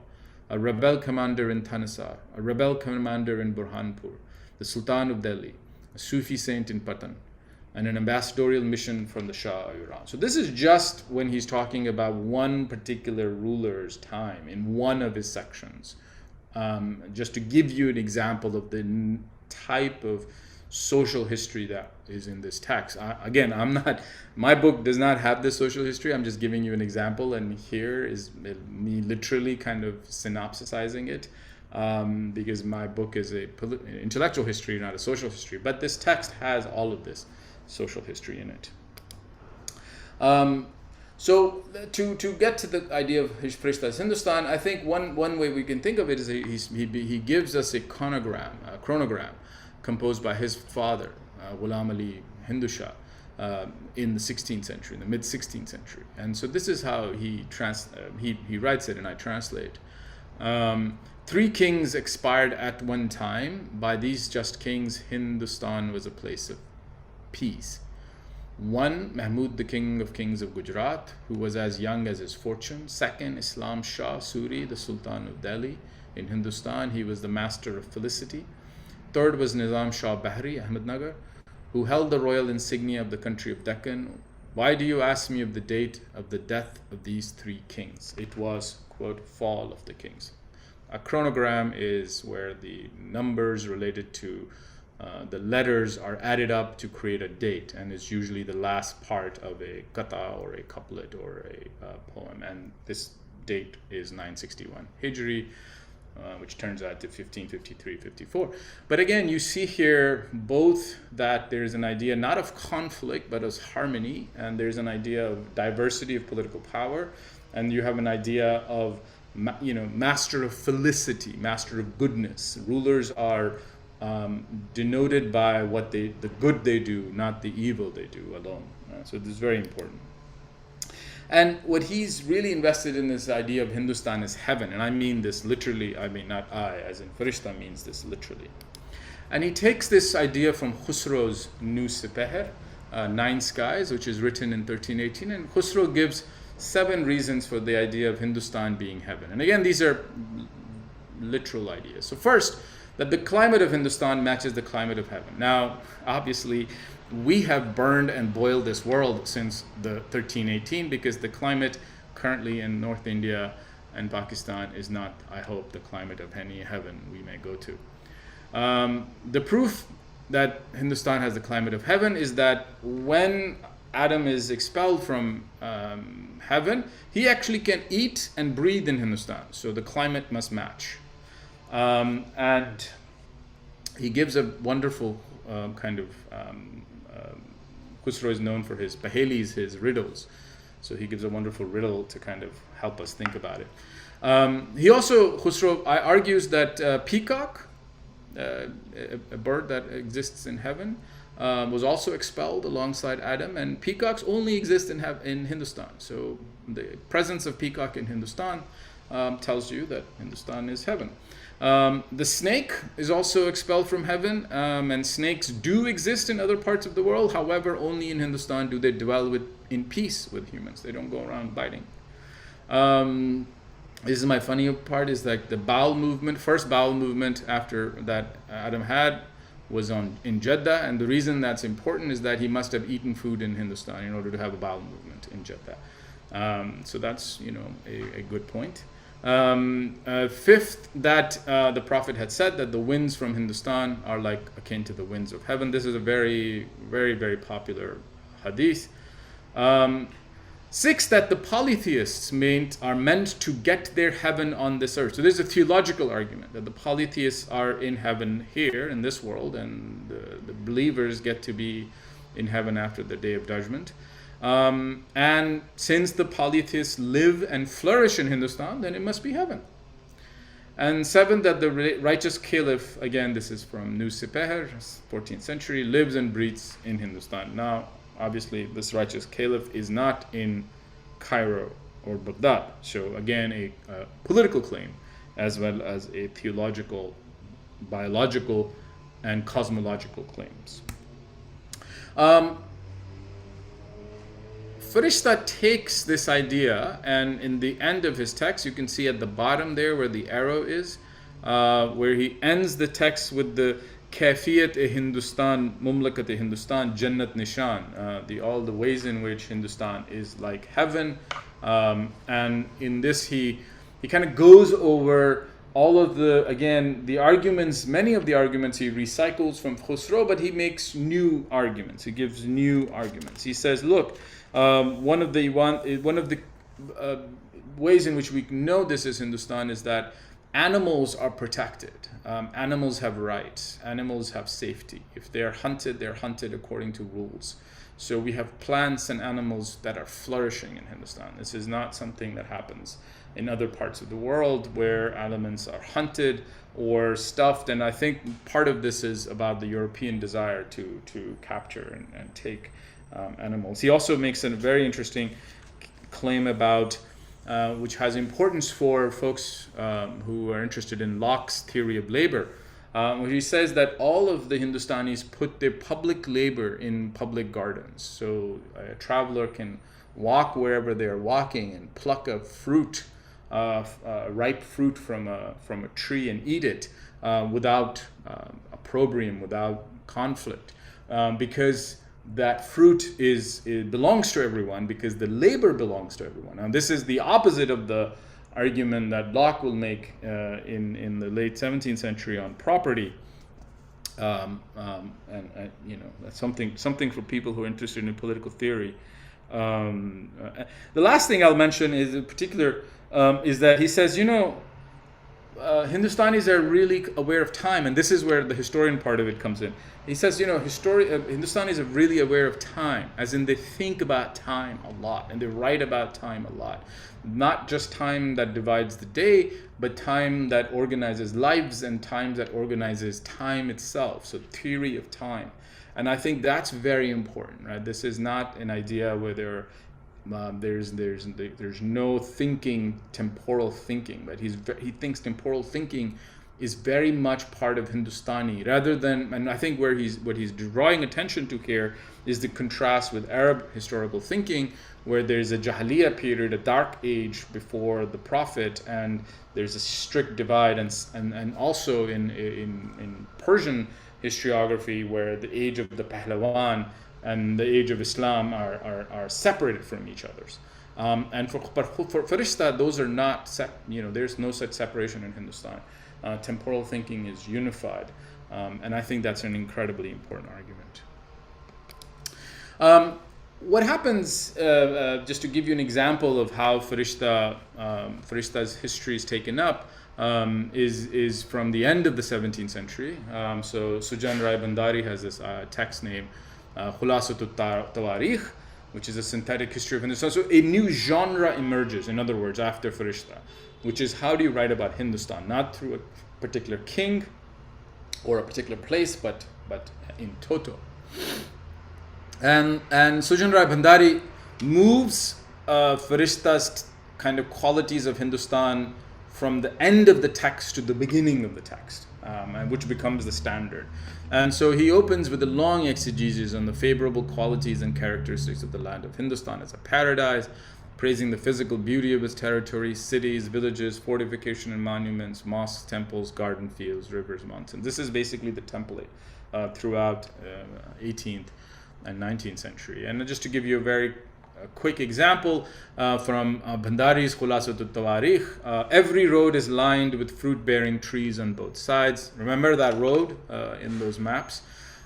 S3: a rebel commander in Thanesar, a rebel commander in Burhanpur, the Sultan of Delhi, a Sufi saint in Patan, and an ambassadorial mission from the Shah of Iran. So this is just when he's talking about one particular ruler's time in one of his sections. Just to give you an example of the type of social history that is in this text. My book does not have this social history. I'm just giving you an example, and here is me literally kind of synopsisizing it, because my book is an intellectual history, not a social history. But this text has all of this social history in it. So to get to the idea of Firishta's Hindustan, I think one way we can think of it is he gives us a chronogram composed by his father, Ghulam Ali Hindu Shah, in the 16th century, in the mid 16th century. And so this is how he writes it, and I translate. 3 kings expired at one time. By these just kings, Hindustan was a place of peace. 1, Mahmud, the king of kings of Gujarat, who was as young as his fortune. 2nd, Islam Shah Suri, the Sultan of Delhi in Hindustan. He was the master of felicity. 3rd was Nizam Shah Bahri, Ahmednagar, who held the royal insignia of the country of Deccan. Why do you ask me of the date of the death of these 3 kings? It was, quote, fall of the kings. A chronogram is where the numbers related to the letters are added up to create a date, and is usually the last part of a kata or a couplet or a poem. And this date is 961 Hijri, which turns out to 1553-54. But again, you see here both that there's an idea not of conflict but of harmony, and there's an idea of diversity of political power, and you have an idea of master of felicity, master of goodness. Rulers are denoted by the good they do, not the evil they do alone. So this is very important. And what he's really invested in this idea of Hindustan is heaven, and I mean this literally. I mean not I, as in Firishta means this literally. And he takes this idea from Khusro's Nu Sipeher, 9 Skies, which is written in 1318, and Khusro gives 7 reasons for the idea of Hindustan being heaven. And again, these are literal ideas. So first, that the climate of Hindustan matches the climate of heaven. Now, obviously, we have burned and boiled this world since the 1318, because the climate currently in North India and Pakistan is not, I hope, the climate of any heaven we may go to. The proof that Hindustan has the climate of heaven is that when Adam is expelled from heaven, he actually can eat and breathe in Hindustan. So the climate must match. And he gives a wonderful Khusro is known for his pahelis, his riddles. So he gives a wonderful riddle to kind of help us think about it. He also, Khusro argues that peacock, a bird that exists in heaven, was also expelled alongside Adam, and peacocks only exist in Hindustan. So the presence of peacock in Hindustan tells you that Hindustan is heaven. The snake is also expelled from heaven, and snakes do exist in other parts of the world. However, only in Hindustan do they dwell in peace with humans. They don't go around biting. This is my funny part, is like the bowel movement, first bowel movement after that Adam had was in Jeddah, and the reason that's important is that he must have eaten food in Hindustan in order to have a bowel movement in Jeddah. So that's, a good point. Fifth, that the Prophet had said that the winds from Hindustan are like akin to the winds of heaven. This is a very, very, very popular hadith. Sixth, that the polytheists are meant to get their heaven on this earth. So there's a theological argument that the polytheists are in heaven here in this world, and the believers get to be in heaven after the day of judgment. And since the polytheists live and flourish in Hindustan, then it must be heaven. And seventh, that the righteous caliph, again, this is from New Sipeher, 14th century, lives and breathes in Hindustan. Now, obviously, this righteous caliph is not in Cairo or Baghdad. So again, a political claim as well as a theological, biological, and cosmological claims. Firishta takes this idea, and in the end of his text, you can see at the bottom there where the arrow is, where he ends the text with the Kaifiyat-e-Hindustan, Mumlakat-e-Hindustan, Jannat Nishan, all the ways in which Hindustan is like heaven. And in this, he kind of goes over all of the arguments, many of the arguments he recycles from Khusro, but he makes new arguments. He gives new arguments. He says, look, one of the ways in which we know this is Hindustan is that animals are protected. Animals have rights. Animals have safety. If they're hunted according to rules. So we have plants and animals that are flourishing in Hindustan. This is not something that happens in other parts of the world where elements are hunted or stuffed. And I think part of this is about the European desire to capture and take animals. He also makes a very interesting claim about which has importance for folks who are interested in Locke's theory of labor, where he says that all of the Hindustanis put their public labor in public gardens. So a traveler can walk wherever they are walking and pluck a fruit, ripe fruit from a tree and eat it without opprobrium, without conflict, because that fruit belongs to everyone, because the labor belongs to everyone. And this is the opposite of the argument that Locke will make in the late 17th century on property. And that's something for people who are interested in political theory. The last thing I'll mention is in particular is that he says, Hindustanis are really aware of time, and this is where the historian part of it comes in. He says, Hindustanis are really aware of time, as in they think about time a lot, and they write about time a lot. Not just time that divides the day, but time that organizes lives and time that organizes time itself, so theory of time. And I think that's very important, right? This is not an idea where there's no thinking, temporal thinking, but he thinks temporal thinking is very much part of Hindustani, rather than, and I think what he's drawing attention to here is the contrast with Arab historical thinking, where there's a Jahiliya period, a dark age before the Prophet, and there's a strict divide, and also in Persian historiography, where the age of the Pahlawan and the age of Islam are separated from each other's. And for Firishta, those are not, there's no such separation in Hindustan. Temporal thinking is unified. And I think that's an incredibly important argument. What happens, just to give you an example of how Firishta's history is taken up, is from the end of the 17th century. So Sujan Rai Bandari has this text named Khulasatut Tawarikh, which is a synthetic history of Hindustan. So a new genre emerges, in other words, after Firishta, which is how do you write about Hindustan? Not through a particular king or a particular place, but in toto. And Sujan Rai Bhandari moves Firishta's kind of qualities of Hindustan from the end of the text to the beginning of the text, and which becomes the standard. And so he opens with a long exegesis on the favorable qualities and characteristics of the land of Hindustan as a paradise, praising the physical beauty of its territory, cities, villages, fortification and monuments, mosques, temples, garden fields, rivers, mountains. This is basically the template throughout 18th and 19th century. And just to give you a very quick example from Bhandari's Khulasat al-Tawarikh, every road is lined with fruit-bearing trees on both sides. Remember that road in those maps?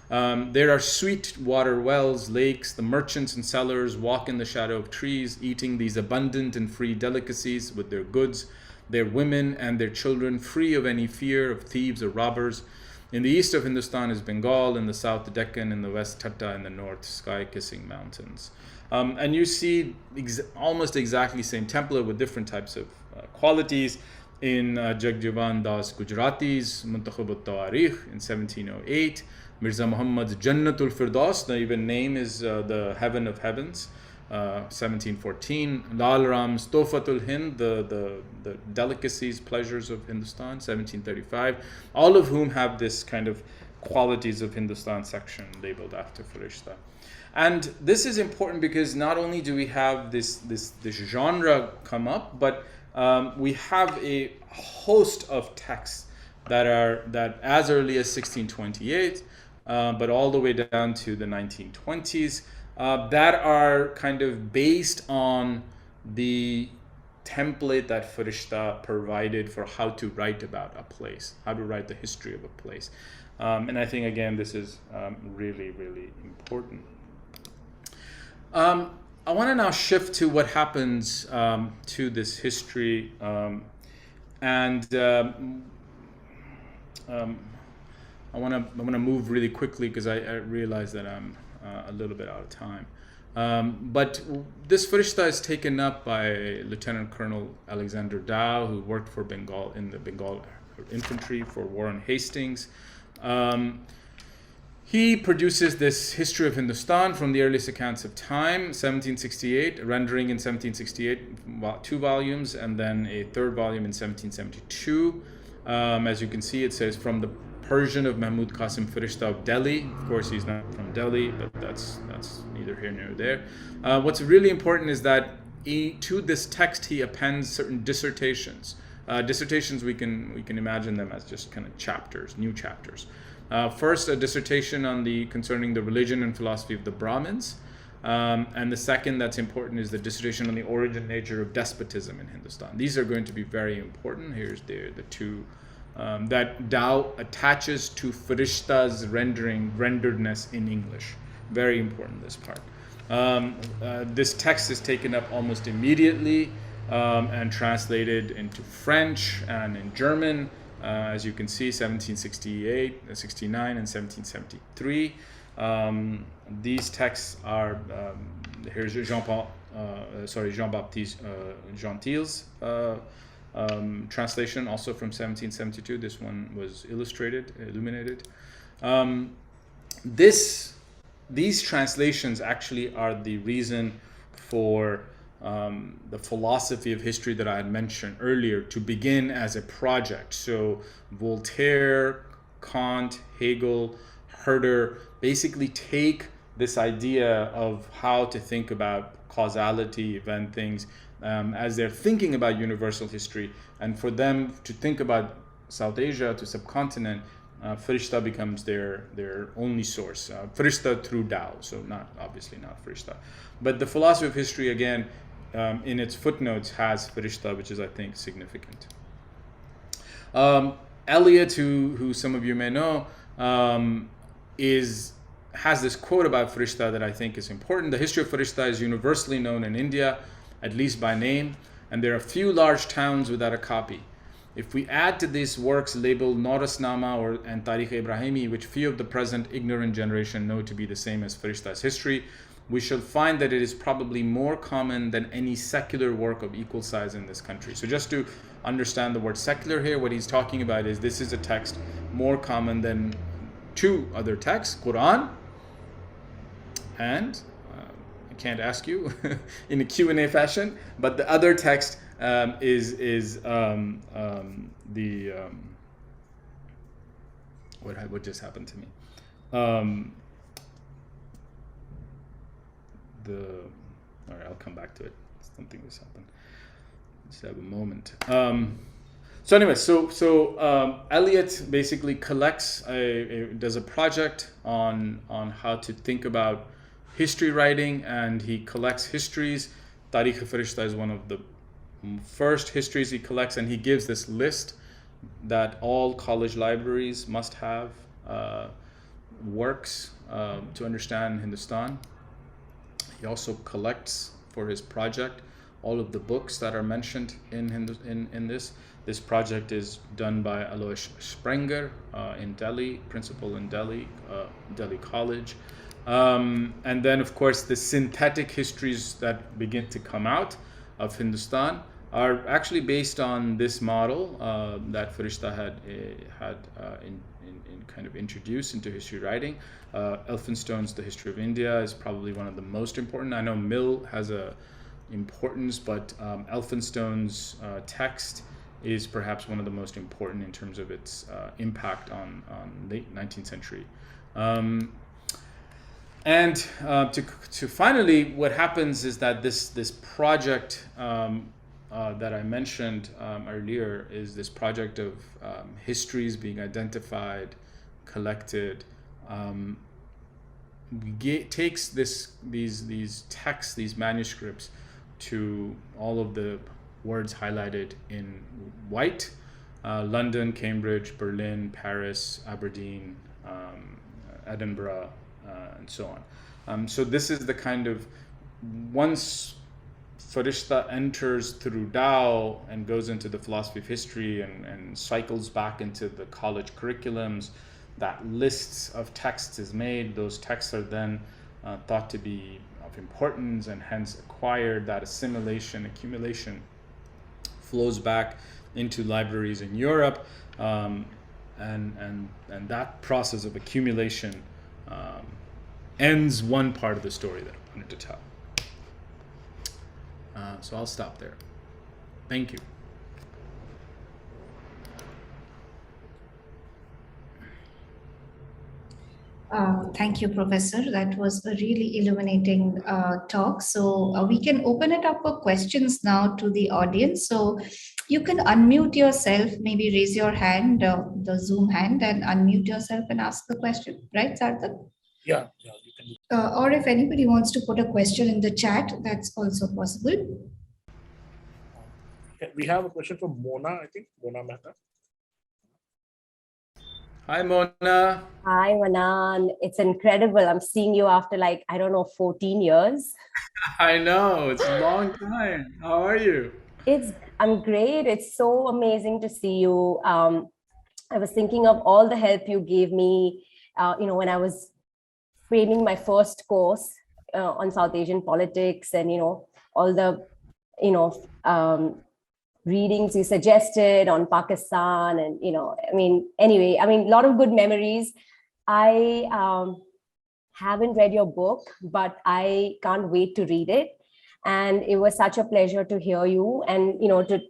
S3: There are sweet water wells, lakes. The merchants and sellers walk in the shadow of trees, eating these abundant and free delicacies with their goods, their women and their children, free of any fear of thieves or robbers. In the east of Hindustan is Bengal, in the south the Deccan, in the west Tata, in the north sky-kissing mountains. And you see almost exactly same template with different types of qualities in Jagjivan Das Gujarati's Muntakhab al-Tawarikh in 1708. Mirza Muhammad's Jannatul Firdaus, the even name is the Heaven of Heavens, 1714. Lal Ram's Tofatul Hind, the delicacies, pleasures of Hindustan, 1735. All of whom have this kind of qualities of Hindustan section labeled after Firishta. And this is important because not only do we have this genre come up, but we have a host of texts that as early as 1628, but all the way down to the 1920s, that are kind of based on the template that Firishta provided for how to write about a place, how to write the history of a place. And I think, again, this is really, really important. I want to now shift to what happens to this history, and I want to move really quickly because I realize that I'm a little bit out of time. But this Firishta is taken up by Lieutenant Colonel Alexander Dow, who worked for Bengal in the Bengal infantry for Warren Hastings. He produces this history of Hindustan from the earliest accounts of time, 1768, rendering in 1768, 2 volumes, and then a 3rd volume in 1772. As you can see, it says from the Persian of Mahmud Qasim Firishta of Delhi. Of course, he's not from Delhi, but that's neither here nor there. What's really important is that to this text he appends certain dissertations. Dissertations, we can imagine them as just kind of chapters, new chapters. First, a dissertation concerning the religion and philosophy of the Brahmins, and the second that's important is the dissertation on the origin and nature of despotism in Hindustan. These are going to be very important. Here's the two that Dow attaches to Firishta's renderedness in English. Very important, this part. This text is taken up almost immediately and translated into French and in German. As you can see, 1768, 69, and 1773. These texts are, here's Jean-Baptiste Gentil's translation, also from 1772. This one was illuminated. These translations actually are the reason for the philosophy of history that I had mentioned earlier to begin as a project. So Voltaire, Kant, Hegel, Herder basically take this idea of how to think about causality, event things, as they're thinking about universal history, and for them to think about South Asia to subcontinent, Firishta becomes their only source. Firishta through Dow, so obviously not Firishta. But the philosophy of history, again, in its footnotes has Firishta, which is, I think, significant. Eliot, who some of you may know, has this quote about Firishta that I think is important. The history of Firishta is universally known in India, at least by name, and there are few large towns without a copy. If we add to these works labeled Nationalism and Tarikh Ibrahimi, which few of the present ignorant generation know to be the same as Firishta's history, we shall find that it is probably more common than any secular work of equal size in this country. So just to understand the word secular here, what he's talking about is this is a text more common than two other texts, Quran and I can't ask you in a Q&A fashion, but the other text what just happened to me? All right, I'll come back to it. Something just happened. Just have a moment. So anyway, Eliot basically collects does a project on how to think about history writing, and he collects histories. Tarikh Firishta is one of the first histories he collects, and he gives this list that all college libraries must have works to understand Hindustan. He also collects for his project all of the books that are mentioned in this. This project is done by Alois Sprenger in Delhi, principal in Delhi College. And then, of course, the synthetic histories that begin to come out of Hindustan are actually based on this model that Firishta had kind of introduced into history writing. Elphinstone's The History of India is probably one of the most important. I know Mill has a importance, but Elphinstone's text is perhaps one of the most important in terms of its impact on late 19th century. And to finally, what happens is that this project that I mentioned earlier is this project of histories being identified, collected. Takes these texts, these manuscripts, to all of the words highlighted in white: London, Cambridge, Berlin, Paris, Aberdeen, Edinburgh, and so on. So this is the kind of, once Firishta enters through Tao and goes into the philosophy of history and cycles back into the college curriculums, that lists of texts is made. Those texts are then thought to be of importance and hence acquired. That assimilation, accumulation flows back into libraries in Europe, and that process of accumulation ends one part of the story that I wanted to tell. So I'll stop there. Thank you.
S1: Thank you, Professor. That was a really illuminating talk. So we can open it up for questions now to the audience. So you can unmute yourself, maybe raise your hand, the Zoom hand, and unmute yourself and ask the question. Right, Sarthak?
S4: Yeah, you can.
S1: Or if anybody wants to put a question in the chat, that's also possible.
S4: We have a question from Mona, I think. Mona Mehta.
S3: Hi, Mona.
S5: Hi, Manan. It's incredible. I'm seeing you after 14 years.
S3: I know, it's a long time. How are you?
S5: I'm great. It's so amazing to see you. I was thinking of all the help you gave me, when I was framing my first course on South Asian politics, and, all the, readings you suggested on Pakistan, and a lot of good memories. I haven't read your book, but I can't wait to read it, and it was such a pleasure to hear you and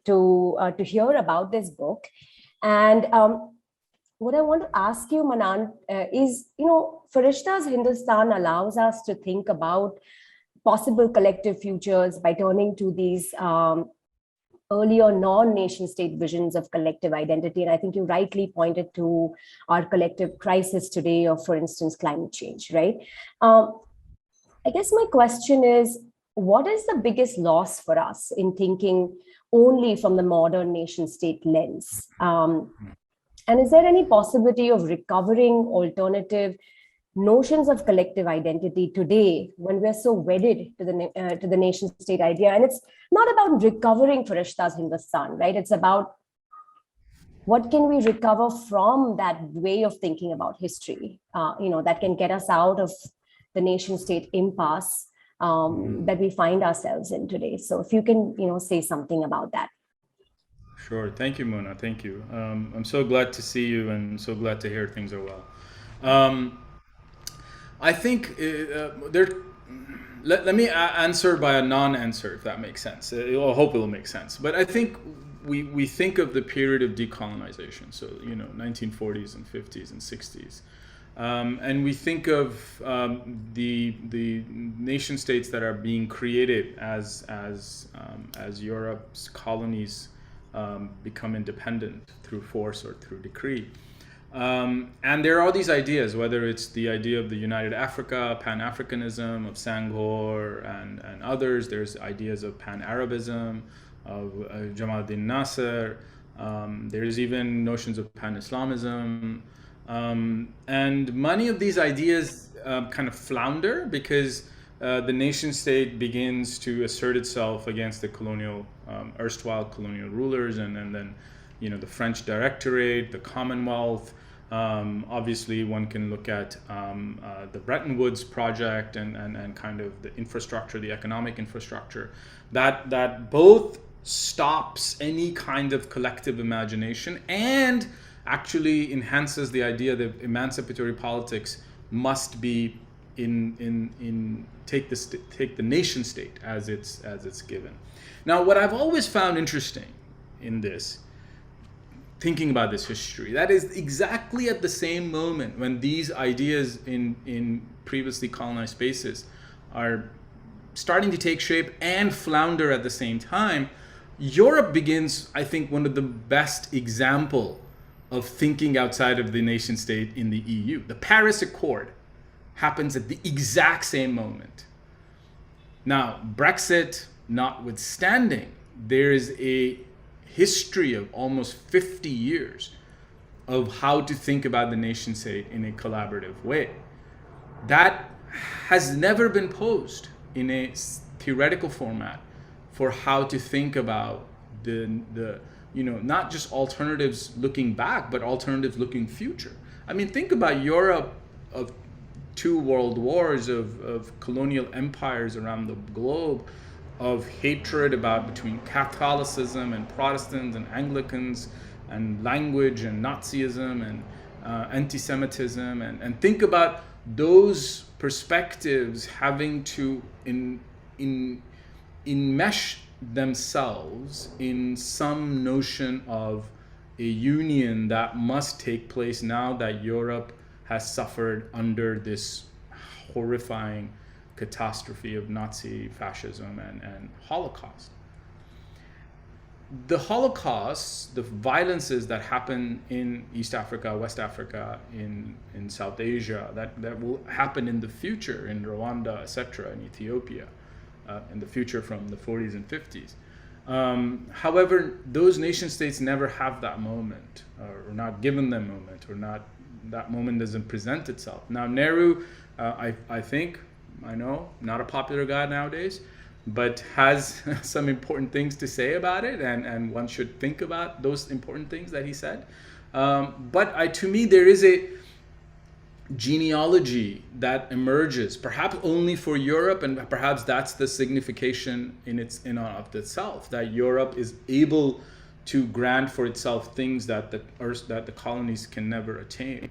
S5: to hear about this book. And what I want to ask you, Manan, is Firishta's Hindustan allows us to think about possible collective futures by turning to these earlier non-nation state visions of collective identity. And I think you rightly pointed to our collective crisis today of, for instance, climate change, right? I guess my question is, what is the biggest loss for us in thinking only from the modern nation state lens? And is there any possibility of recovering alternative notions of collective identity today when we're so wedded to the nation state idea? And it's not about recovering Firishta's Hindustan, right? It's about what can we recover from that way of thinking about history, that can get us out of the nation state impasse that we find ourselves in today. So if you can, say something about that.
S3: Sure. Thank you, Mona. Thank you. I'm so glad to see you and so glad to hear things are well. I think let me answer by a non-answer, if that makes sense. I hope it will make sense. But I think we think of the period of decolonization, so 1940s and 50s and 60s, and we think of the nation states that are being created as Europe's colonies become independent through force or through decree. And there are all these ideas, whether it's the idea of the United Africa, Pan-Africanism, of Senghor and others. There's ideas of Pan-Arabism, of Jamal ad-Din Nasser. There's even notions of Pan-Islamism. And many of these ideas kind of flounder because the nation state begins to assert itself against the colonial, erstwhile colonial rulers, and then the French Directorate, the Commonwealth. Obviously, one can look at the Bretton Woods project and kind of the infrastructure, the economic infrastructure, that both stops any kind of collective imagination and actually enhances the idea that emancipatory politics must be take the nation state as it's given. Now, what I've always found interesting in this, thinking about this history, that is exactly at the same moment when these ideas in previously colonized spaces are starting to take shape and flounder at the same time, Europe begins, I think, one of the best example of thinking outside of the nation state in the EU. The Paris Accord happens at the exact same moment. Now, Brexit notwithstanding, there is a history of almost 50 years of how to think about the nation state in a collaborative way. That has never been posed in a theoretical format for how to think about the not just alternatives looking back, but alternatives looking future. I mean, think about Europe of 2 world wars, of colonial empires around the globe, of hatred between Catholicism and Protestants and Anglicans, and language and Nazism and anti-Semitism, and think about those perspectives having to enmesh themselves in some notion of a union that must take place now that Europe has suffered under this horrifying catastrophe of Nazi fascism and Holocaust. The Holocaust, the violences that happen in East Africa, West Africa, in South Asia, that will happen in the future in Rwanda, etc., in Ethiopia, in the future from the 40s and 50s. However, those nation states never have that moment, or not given them moment, or not, that moment doesn't present itself. Now, Nehru, I know, not a popular guy nowadays, but has some important things to say about it, and one should think about those important things that he said. But to me, there is a genealogy that emerges, perhaps only for Europe, and perhaps that's the signification in and of itself, that Europe is able to grant for itself things that the colonies can never attain.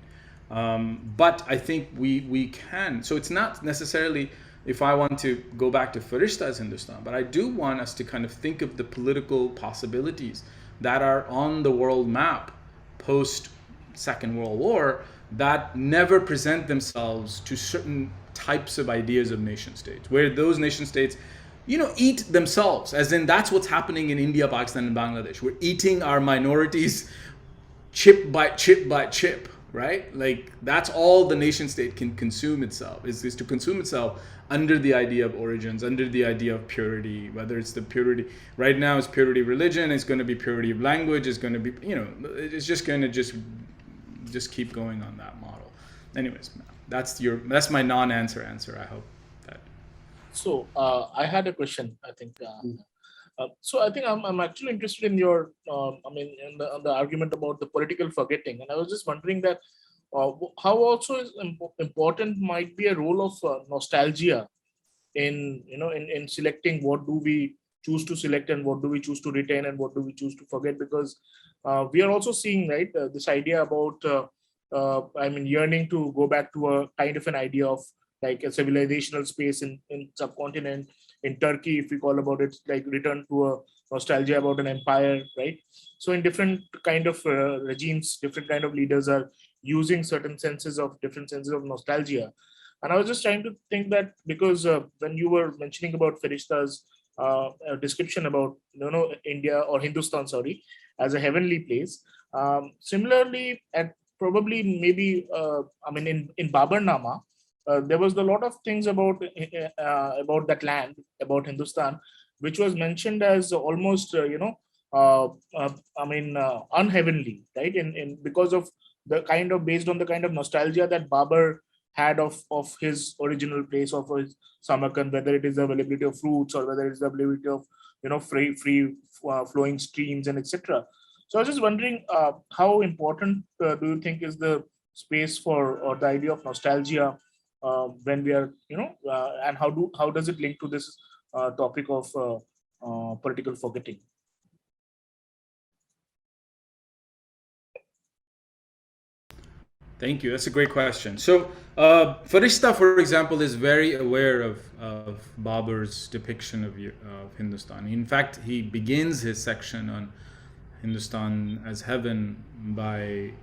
S3: But I think we can. So it's not necessarily, if I want to go back to Firishta's Hindustan, but I do want us to kind of think of the political possibilities that are on the world map post Second World War that never present themselves to certain types of ideas of nation states, where those nation states, eat themselves, as in that's what's happening in India, Pakistan, and Bangladesh. We're eating our minorities chip by chip by chip, right? Like, that's all the nation state can consume itself, is to consume itself under the idea of origins, under the idea of purity, whether it's the purity, right now it's purity of religion, it's going to be purity of language, it's going to be, it's just going to just keep going on that model. Anyways, that's my non-answer answer, I hope.
S4: So I had a question, I think. So I think I'm actually interested in your, in the argument about the political forgetting. And I was just wondering that how also is important might be a role of nostalgia in in selecting what do we choose to select and what do we choose to retain and what do we choose to forget, because we are also seeing, right, this idea about yearning to go back to a kind of an idea of like a civilizational space in subcontinent. In Turkey, if we call about it, like return to a nostalgia about an empire, right? So in different kind of regimes, different kind of leaders are using different senses of nostalgia. And I was just trying to think that, because when you were mentioning about Firishta's description about India or Hindustan, sorry, as a heavenly place, similarly, at probably maybe in Babarnama, there was a lot of things about that land, about Hindustan, which was mentioned as almost unheavenly, right? In because of the kind of, based on the kind of nostalgia that Babar had of his original place, of his Samarkand, whether it is the availability of fruits or whether it is the availability of free flowing streams and etc. So I was just wondering, how important do you think is the space for, or the idea of nostalgia when we are and how does it link to this topic of political forgetting?
S3: Thank you. That's a great question. So, Firishta, for example, is very aware of Babur's depiction of Hindustan. In fact, he begins his section on Hindustan as heaven by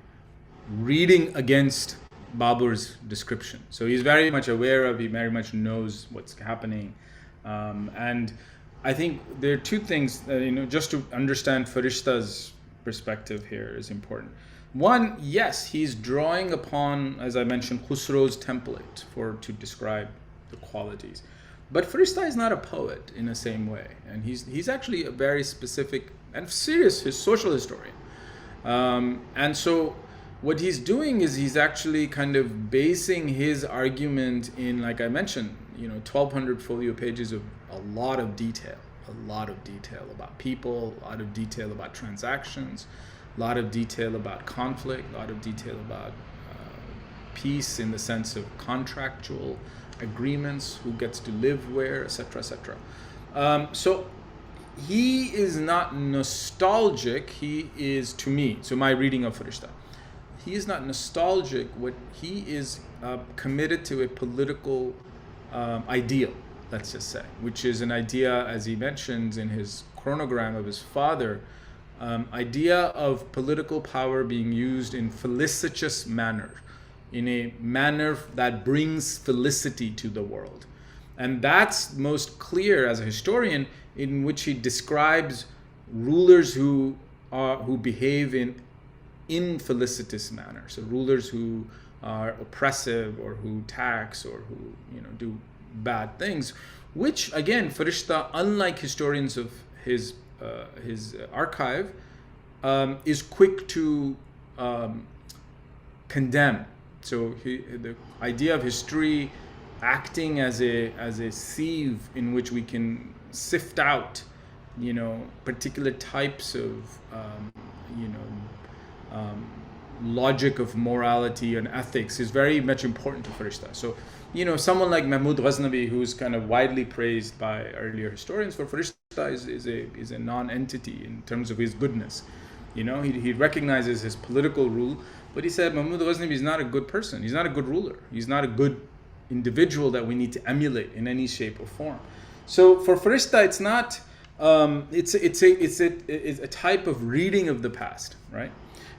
S3: reading against Babur's description. So he's very much aware of, he very much knows what's happening. And I think there are two things, just to understand Firishta's perspective here is important. One, yes, he's drawing upon, as I mentioned, Khusro's template to describe the qualities. But Firishta is not a poet in the same way. And he's actually a very specific and serious social historian. And so what he's doing is he's actually kind of basing his argument in, like I mentioned, 1,200 folio pages of a lot of detail about people, a lot of detail about transactions, a lot of detail about conflict, a lot of detail about peace in the sense of contractual agreements, who gets to live where, etc., etc. So he is not nostalgic. He is, to me, so my reading of Firishta, he is not nostalgic. What he is committed to a political ideal, let's just say, which is an idea, as he mentions in his chronogram of his father, idea of political power being used in felicitous manner, in a manner that brings felicity to the world. And that's most clear as a historian, in which he describes rulers who behave in infelicitous manner. So rulers who are oppressive or who tax or who do bad things, which again, Firishta, unlike historians of his archive, is quick to condemn. So the idea of history acting as a sieve in which we can sift out, particular types of, logic of morality and ethics is very much important to Firishta. So, someone like Mahmud Ghaznavi, who's kind of widely praised by earlier historians, for Firishta is a non-entity in terms of his goodness. He recognizes his political rule, but he said Mahmud Ghaznavi is not a good person. He's not a good ruler. He's not a good individual that we need to emulate in any shape or form. So for Firishta, it's not. It's a type of reading of the past, right?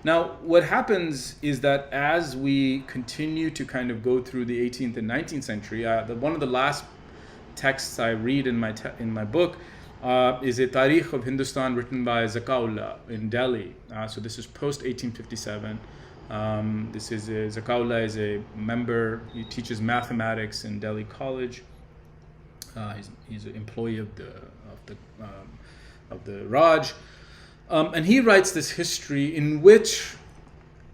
S3: Now, what happens is that as we continue to kind of go through the 18th and 19th century, one of the last texts I read in my book is a Tarikh of Hindustan written by Zakaullah in Delhi. So this is post 1857. Zakaullah is a member. He teaches mathematics in Delhi College. He's an employee of the Raj. And he writes this history in which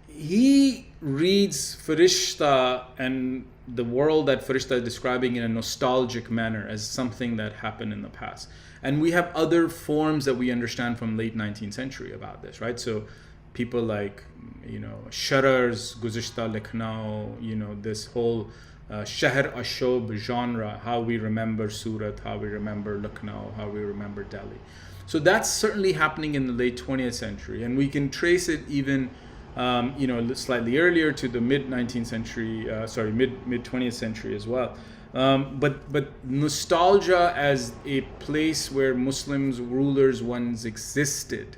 S3: he reads Firishta and the world that Firishta is describing in a nostalgic manner as something that happened in the past. And we have other forms that we understand from late 19th century about this, right? So people like, Sharar's Guzishta Lekhnau, this whole Shahr Ashob genre, how we remember Surat, how we remember Lucknow, how we remember Delhi. So that's certainly happening in the late 20th century, and we can trace it even slightly earlier to the mid 19th century, mid 20th century as well. But nostalgia as a place where Muslims, rulers once existed,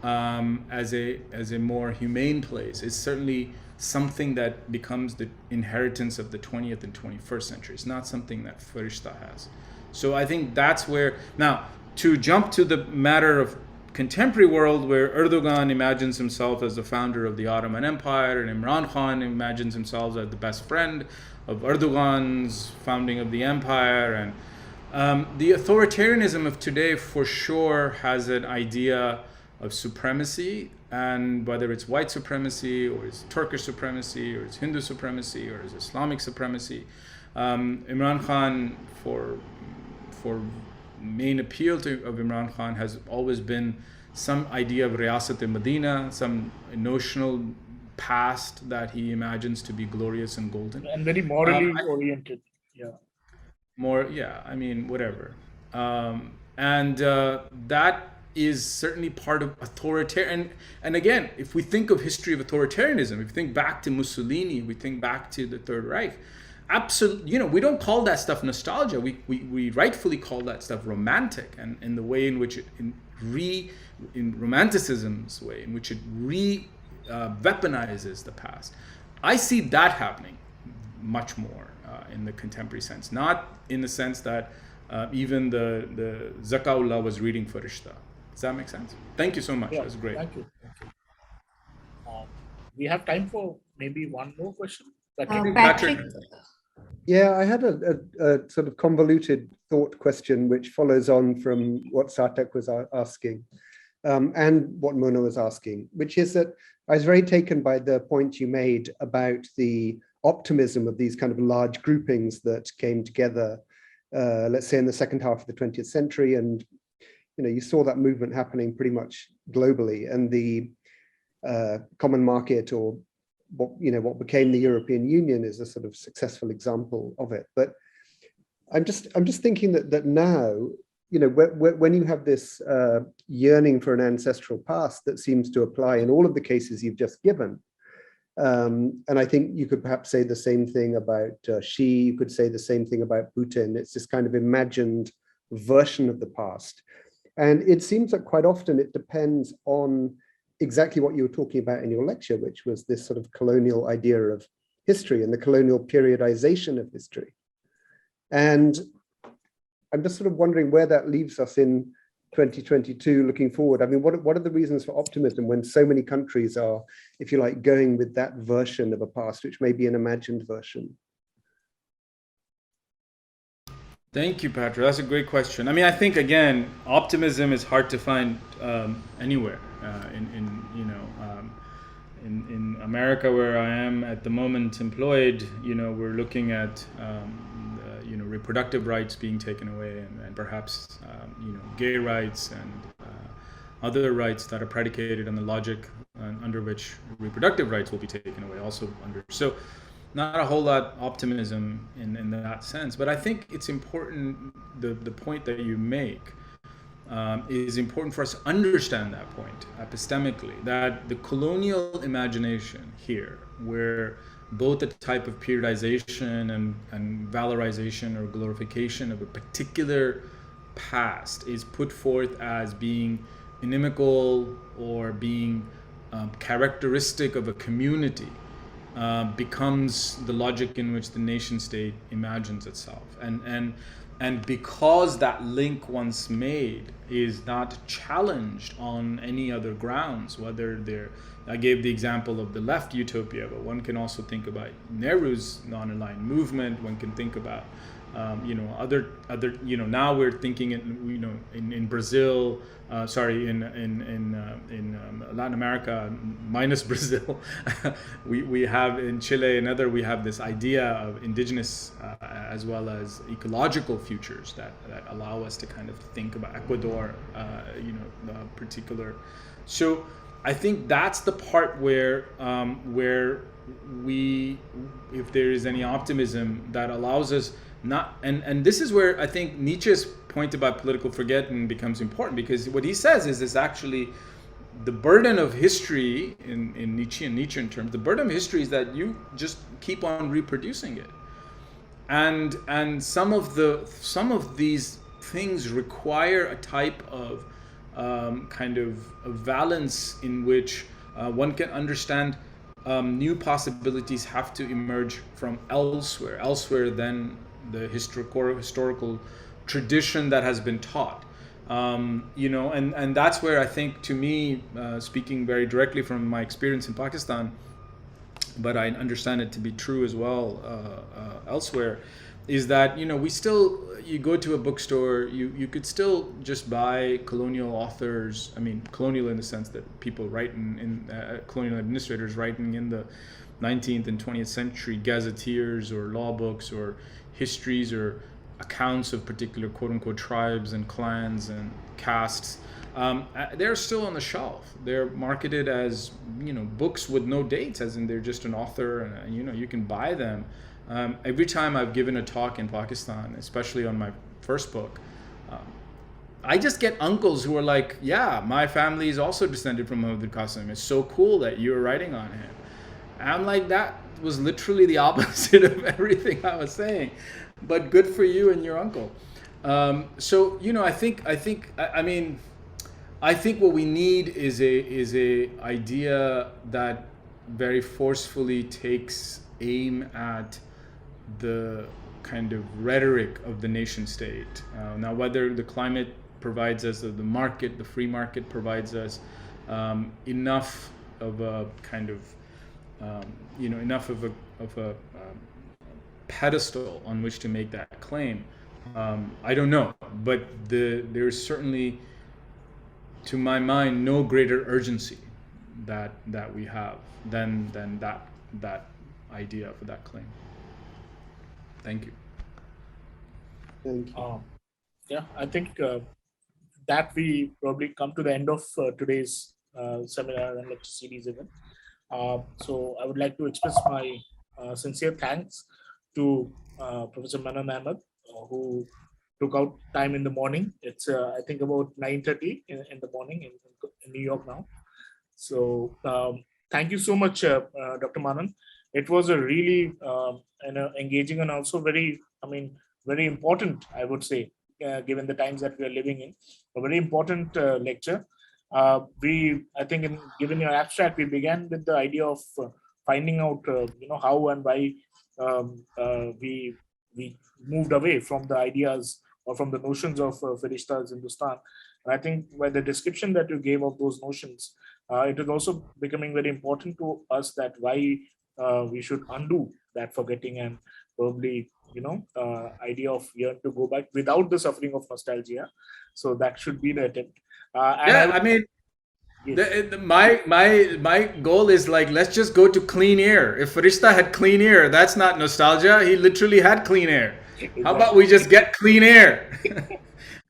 S3: as a more humane place, is certainly something that becomes the inheritance of the 20th and 21st century. It's not something that Firishta has. So I think that's where, now to jump to the matter of contemporary world, where Erdogan imagines himself as the founder of the Ottoman Empire, and Imran Khan imagines himself as the best friend of Erdogan's founding of the empire, and the authoritarianism of today for sure has an idea of supremacy, and whether it's white supremacy or it's Turkish supremacy or it's Hindu supremacy or it's Islamic supremacy, Imran Khan, for main appeal of Imran Khan has always been some idea of Riyasat-e-Medina, some notional past that he imagines to be glorious and golden.
S4: And very morally oriented. Yeah.
S3: Whatever. That is certainly part of authoritarian. And again, if we think of history of authoritarianism, if we think back to Mussolini, we think back to the Third Reich, absolutely, we don't call that stuff nostalgia. We rightfully call that stuff romantic, and in the way in which in romanticism's way, in which it weaponizes the past. I see that happening much more in the contemporary sense, not in the sense that even the Zakaullah was reading Firishta. Does that make sense? Thank you so much.
S4: Yeah,
S3: That's great.
S4: Thank you. We have time for maybe one more question.
S1: Patrick.
S2: Yeah, I had a sort of convoluted thought question which follows on from what Sartak was asking, and what Mona was asking, which is that I was very taken by the point you made about the optimism of these kind of large groupings that came together, let's say in the second half of the 20th century, and you saw that movement happening pretty much globally, and the common market, or what became the European Union, is a sort of successful example of it. But I'm just thinking that now, when you have this yearning for an ancestral past that seems to apply in all of the cases you've just given, and I think you could perhaps say the same thing about Xi, you could say the same thing about Putin. It's this kind of imagined version of the past. And it seems that quite often it depends on exactly what you were talking about in your lecture, which was this sort of colonial idea of history and the colonial periodization of history. And I'm just sort of wondering where that leaves us in 2022 looking forward. I mean, what are the reasons for optimism when so many countries are, if you like, going with that version of a past, which may be an imagined version?
S3: Thank you, Patrick. That's a great question. I mean, I think, again, optimism is hard to find anywhere. In America, where I am at the moment employed, we're looking at reproductive rights being taken away, and perhaps gay rights and other rights that are predicated on the logic under which reproductive rights will be taken away also under. So not a whole lot optimism in that sense, but I think it's important, the point that you make is important for us to understand that point epistemically, that the colonial imagination here, where both the type of periodization and valorization or glorification of a particular past is put forth as being inimical or being characteristic of a community, becomes the logic in which the nation state imagines itself. And because that link once made is not challenged on any other grounds, whether I gave the example of the left utopia, but one can also think about Nehru's non-aligned movement. One can think about other now we're thinking in Brazil, in Latin America minus Brazil, we have in Chile and other, we have this idea of indigenous as well as ecological futures that allow us to kind of think about Ecuador, particular. So I think that's the part where we if there is any optimism that allows us not, and this is where I think Nietzsche's point about political forgetting becomes important, because what he says is actually the burden of history in Nietzschean terms, the burden of history is that you just keep on reproducing it. And some of these things require a type of kind of a balance in which one can understand new possibilities have to emerge from elsewhere than the historical tradition that has been taught. And that's where I think, to me, speaking very directly from my experience in Pakistan, but I understand it to be true as well elsewhere, is that you go to a bookstore, you could still just buy colonial authors. I mean, colonial in the sense that people writing colonial administrators writing in the 19th and 20th century gazetteers or law books or histories or accounts of particular quote-unquote tribes and clans and castes. They're still on the shelf. They're marketed as books with no dates, as in they're just an author, and you can buy them. Every time I've given a talk in Pakistan, especially on my first book, I just get uncles who are like, yeah, my family is also descended from Muhammad Qasim. It's so cool that you're writing on him. And I'm like, that was literally the opposite of everything I was saying, but good for you and your uncle. So I think what we need is a idea that very forcefully takes aim at the kind of rhetoric of the nation state. Now, whether the climate provides us, or the free market provides us enough of a kind of enough of a pedestal on which to make that claim, I don't know, but there's certainly, to my mind, no greater urgency that we have than that idea for that claim. Thank you.
S2: Thank you.
S4: Yeah, I think that we probably come to the end of today's seminar and lecture series event. So I would like to express my sincere thanks to Professor Manan Ahmed, who took out time in the morning. It's I think about 9:30 in the morning in New York now. So thank you so much, Dr. Manan. It was a really engaging and also very important, I would say, given the times that we are living in. A very important lecture. I think, given your abstract, we began with the idea of finding out, how and why we moved away from the ideas or from the notions of Firishta's Hindustan. And I think by the description that you gave of those notions, it is also becoming very important to us that why we should undo that forgetting and probably, idea of yearn to go back without the suffering of nostalgia. So that should be the attempt.
S3: My goal is like, let's just go to clean air. If Firishta had clean air, that's not nostalgia. He literally had clean air. Exactly. How about we just get clean air?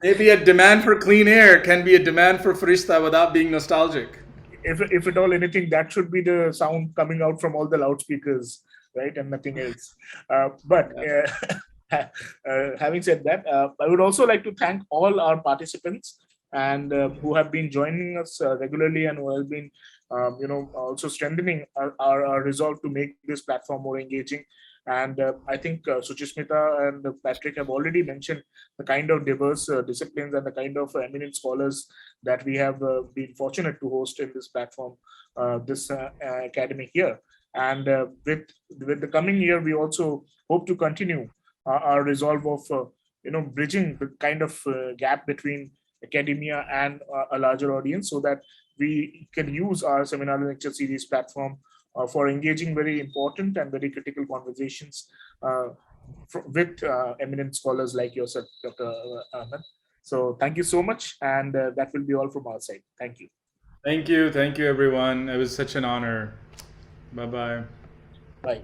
S3: Maybe a demand for clean air can be a demand for Firishta without being nostalgic.
S4: If at all anything, that should be the sound coming out from all the loudspeakers, right, and nothing else. Having said that, I would also like to thank all our participants and who have been joining us regularly and who have been, also strengthening our resolve to make this platform more engaging. And I think Suchishmita and Patrick have already mentioned the kind of diverse disciplines and the kind of eminent scholars that we have been fortunate to host in this platform this academic year. And with the coming year, we also hope to continue our resolve of bridging the kind of gap between academia and a larger audience, so that we can use our seminar and lecture series platform for engaging very important and very critical conversations with eminent scholars like yourself, Dr. Ahmed. So thank you so much, and that will be all from our side. Thank you.
S3: Thank you, everyone. It was such an honor. Bye-bye.
S4: Bye.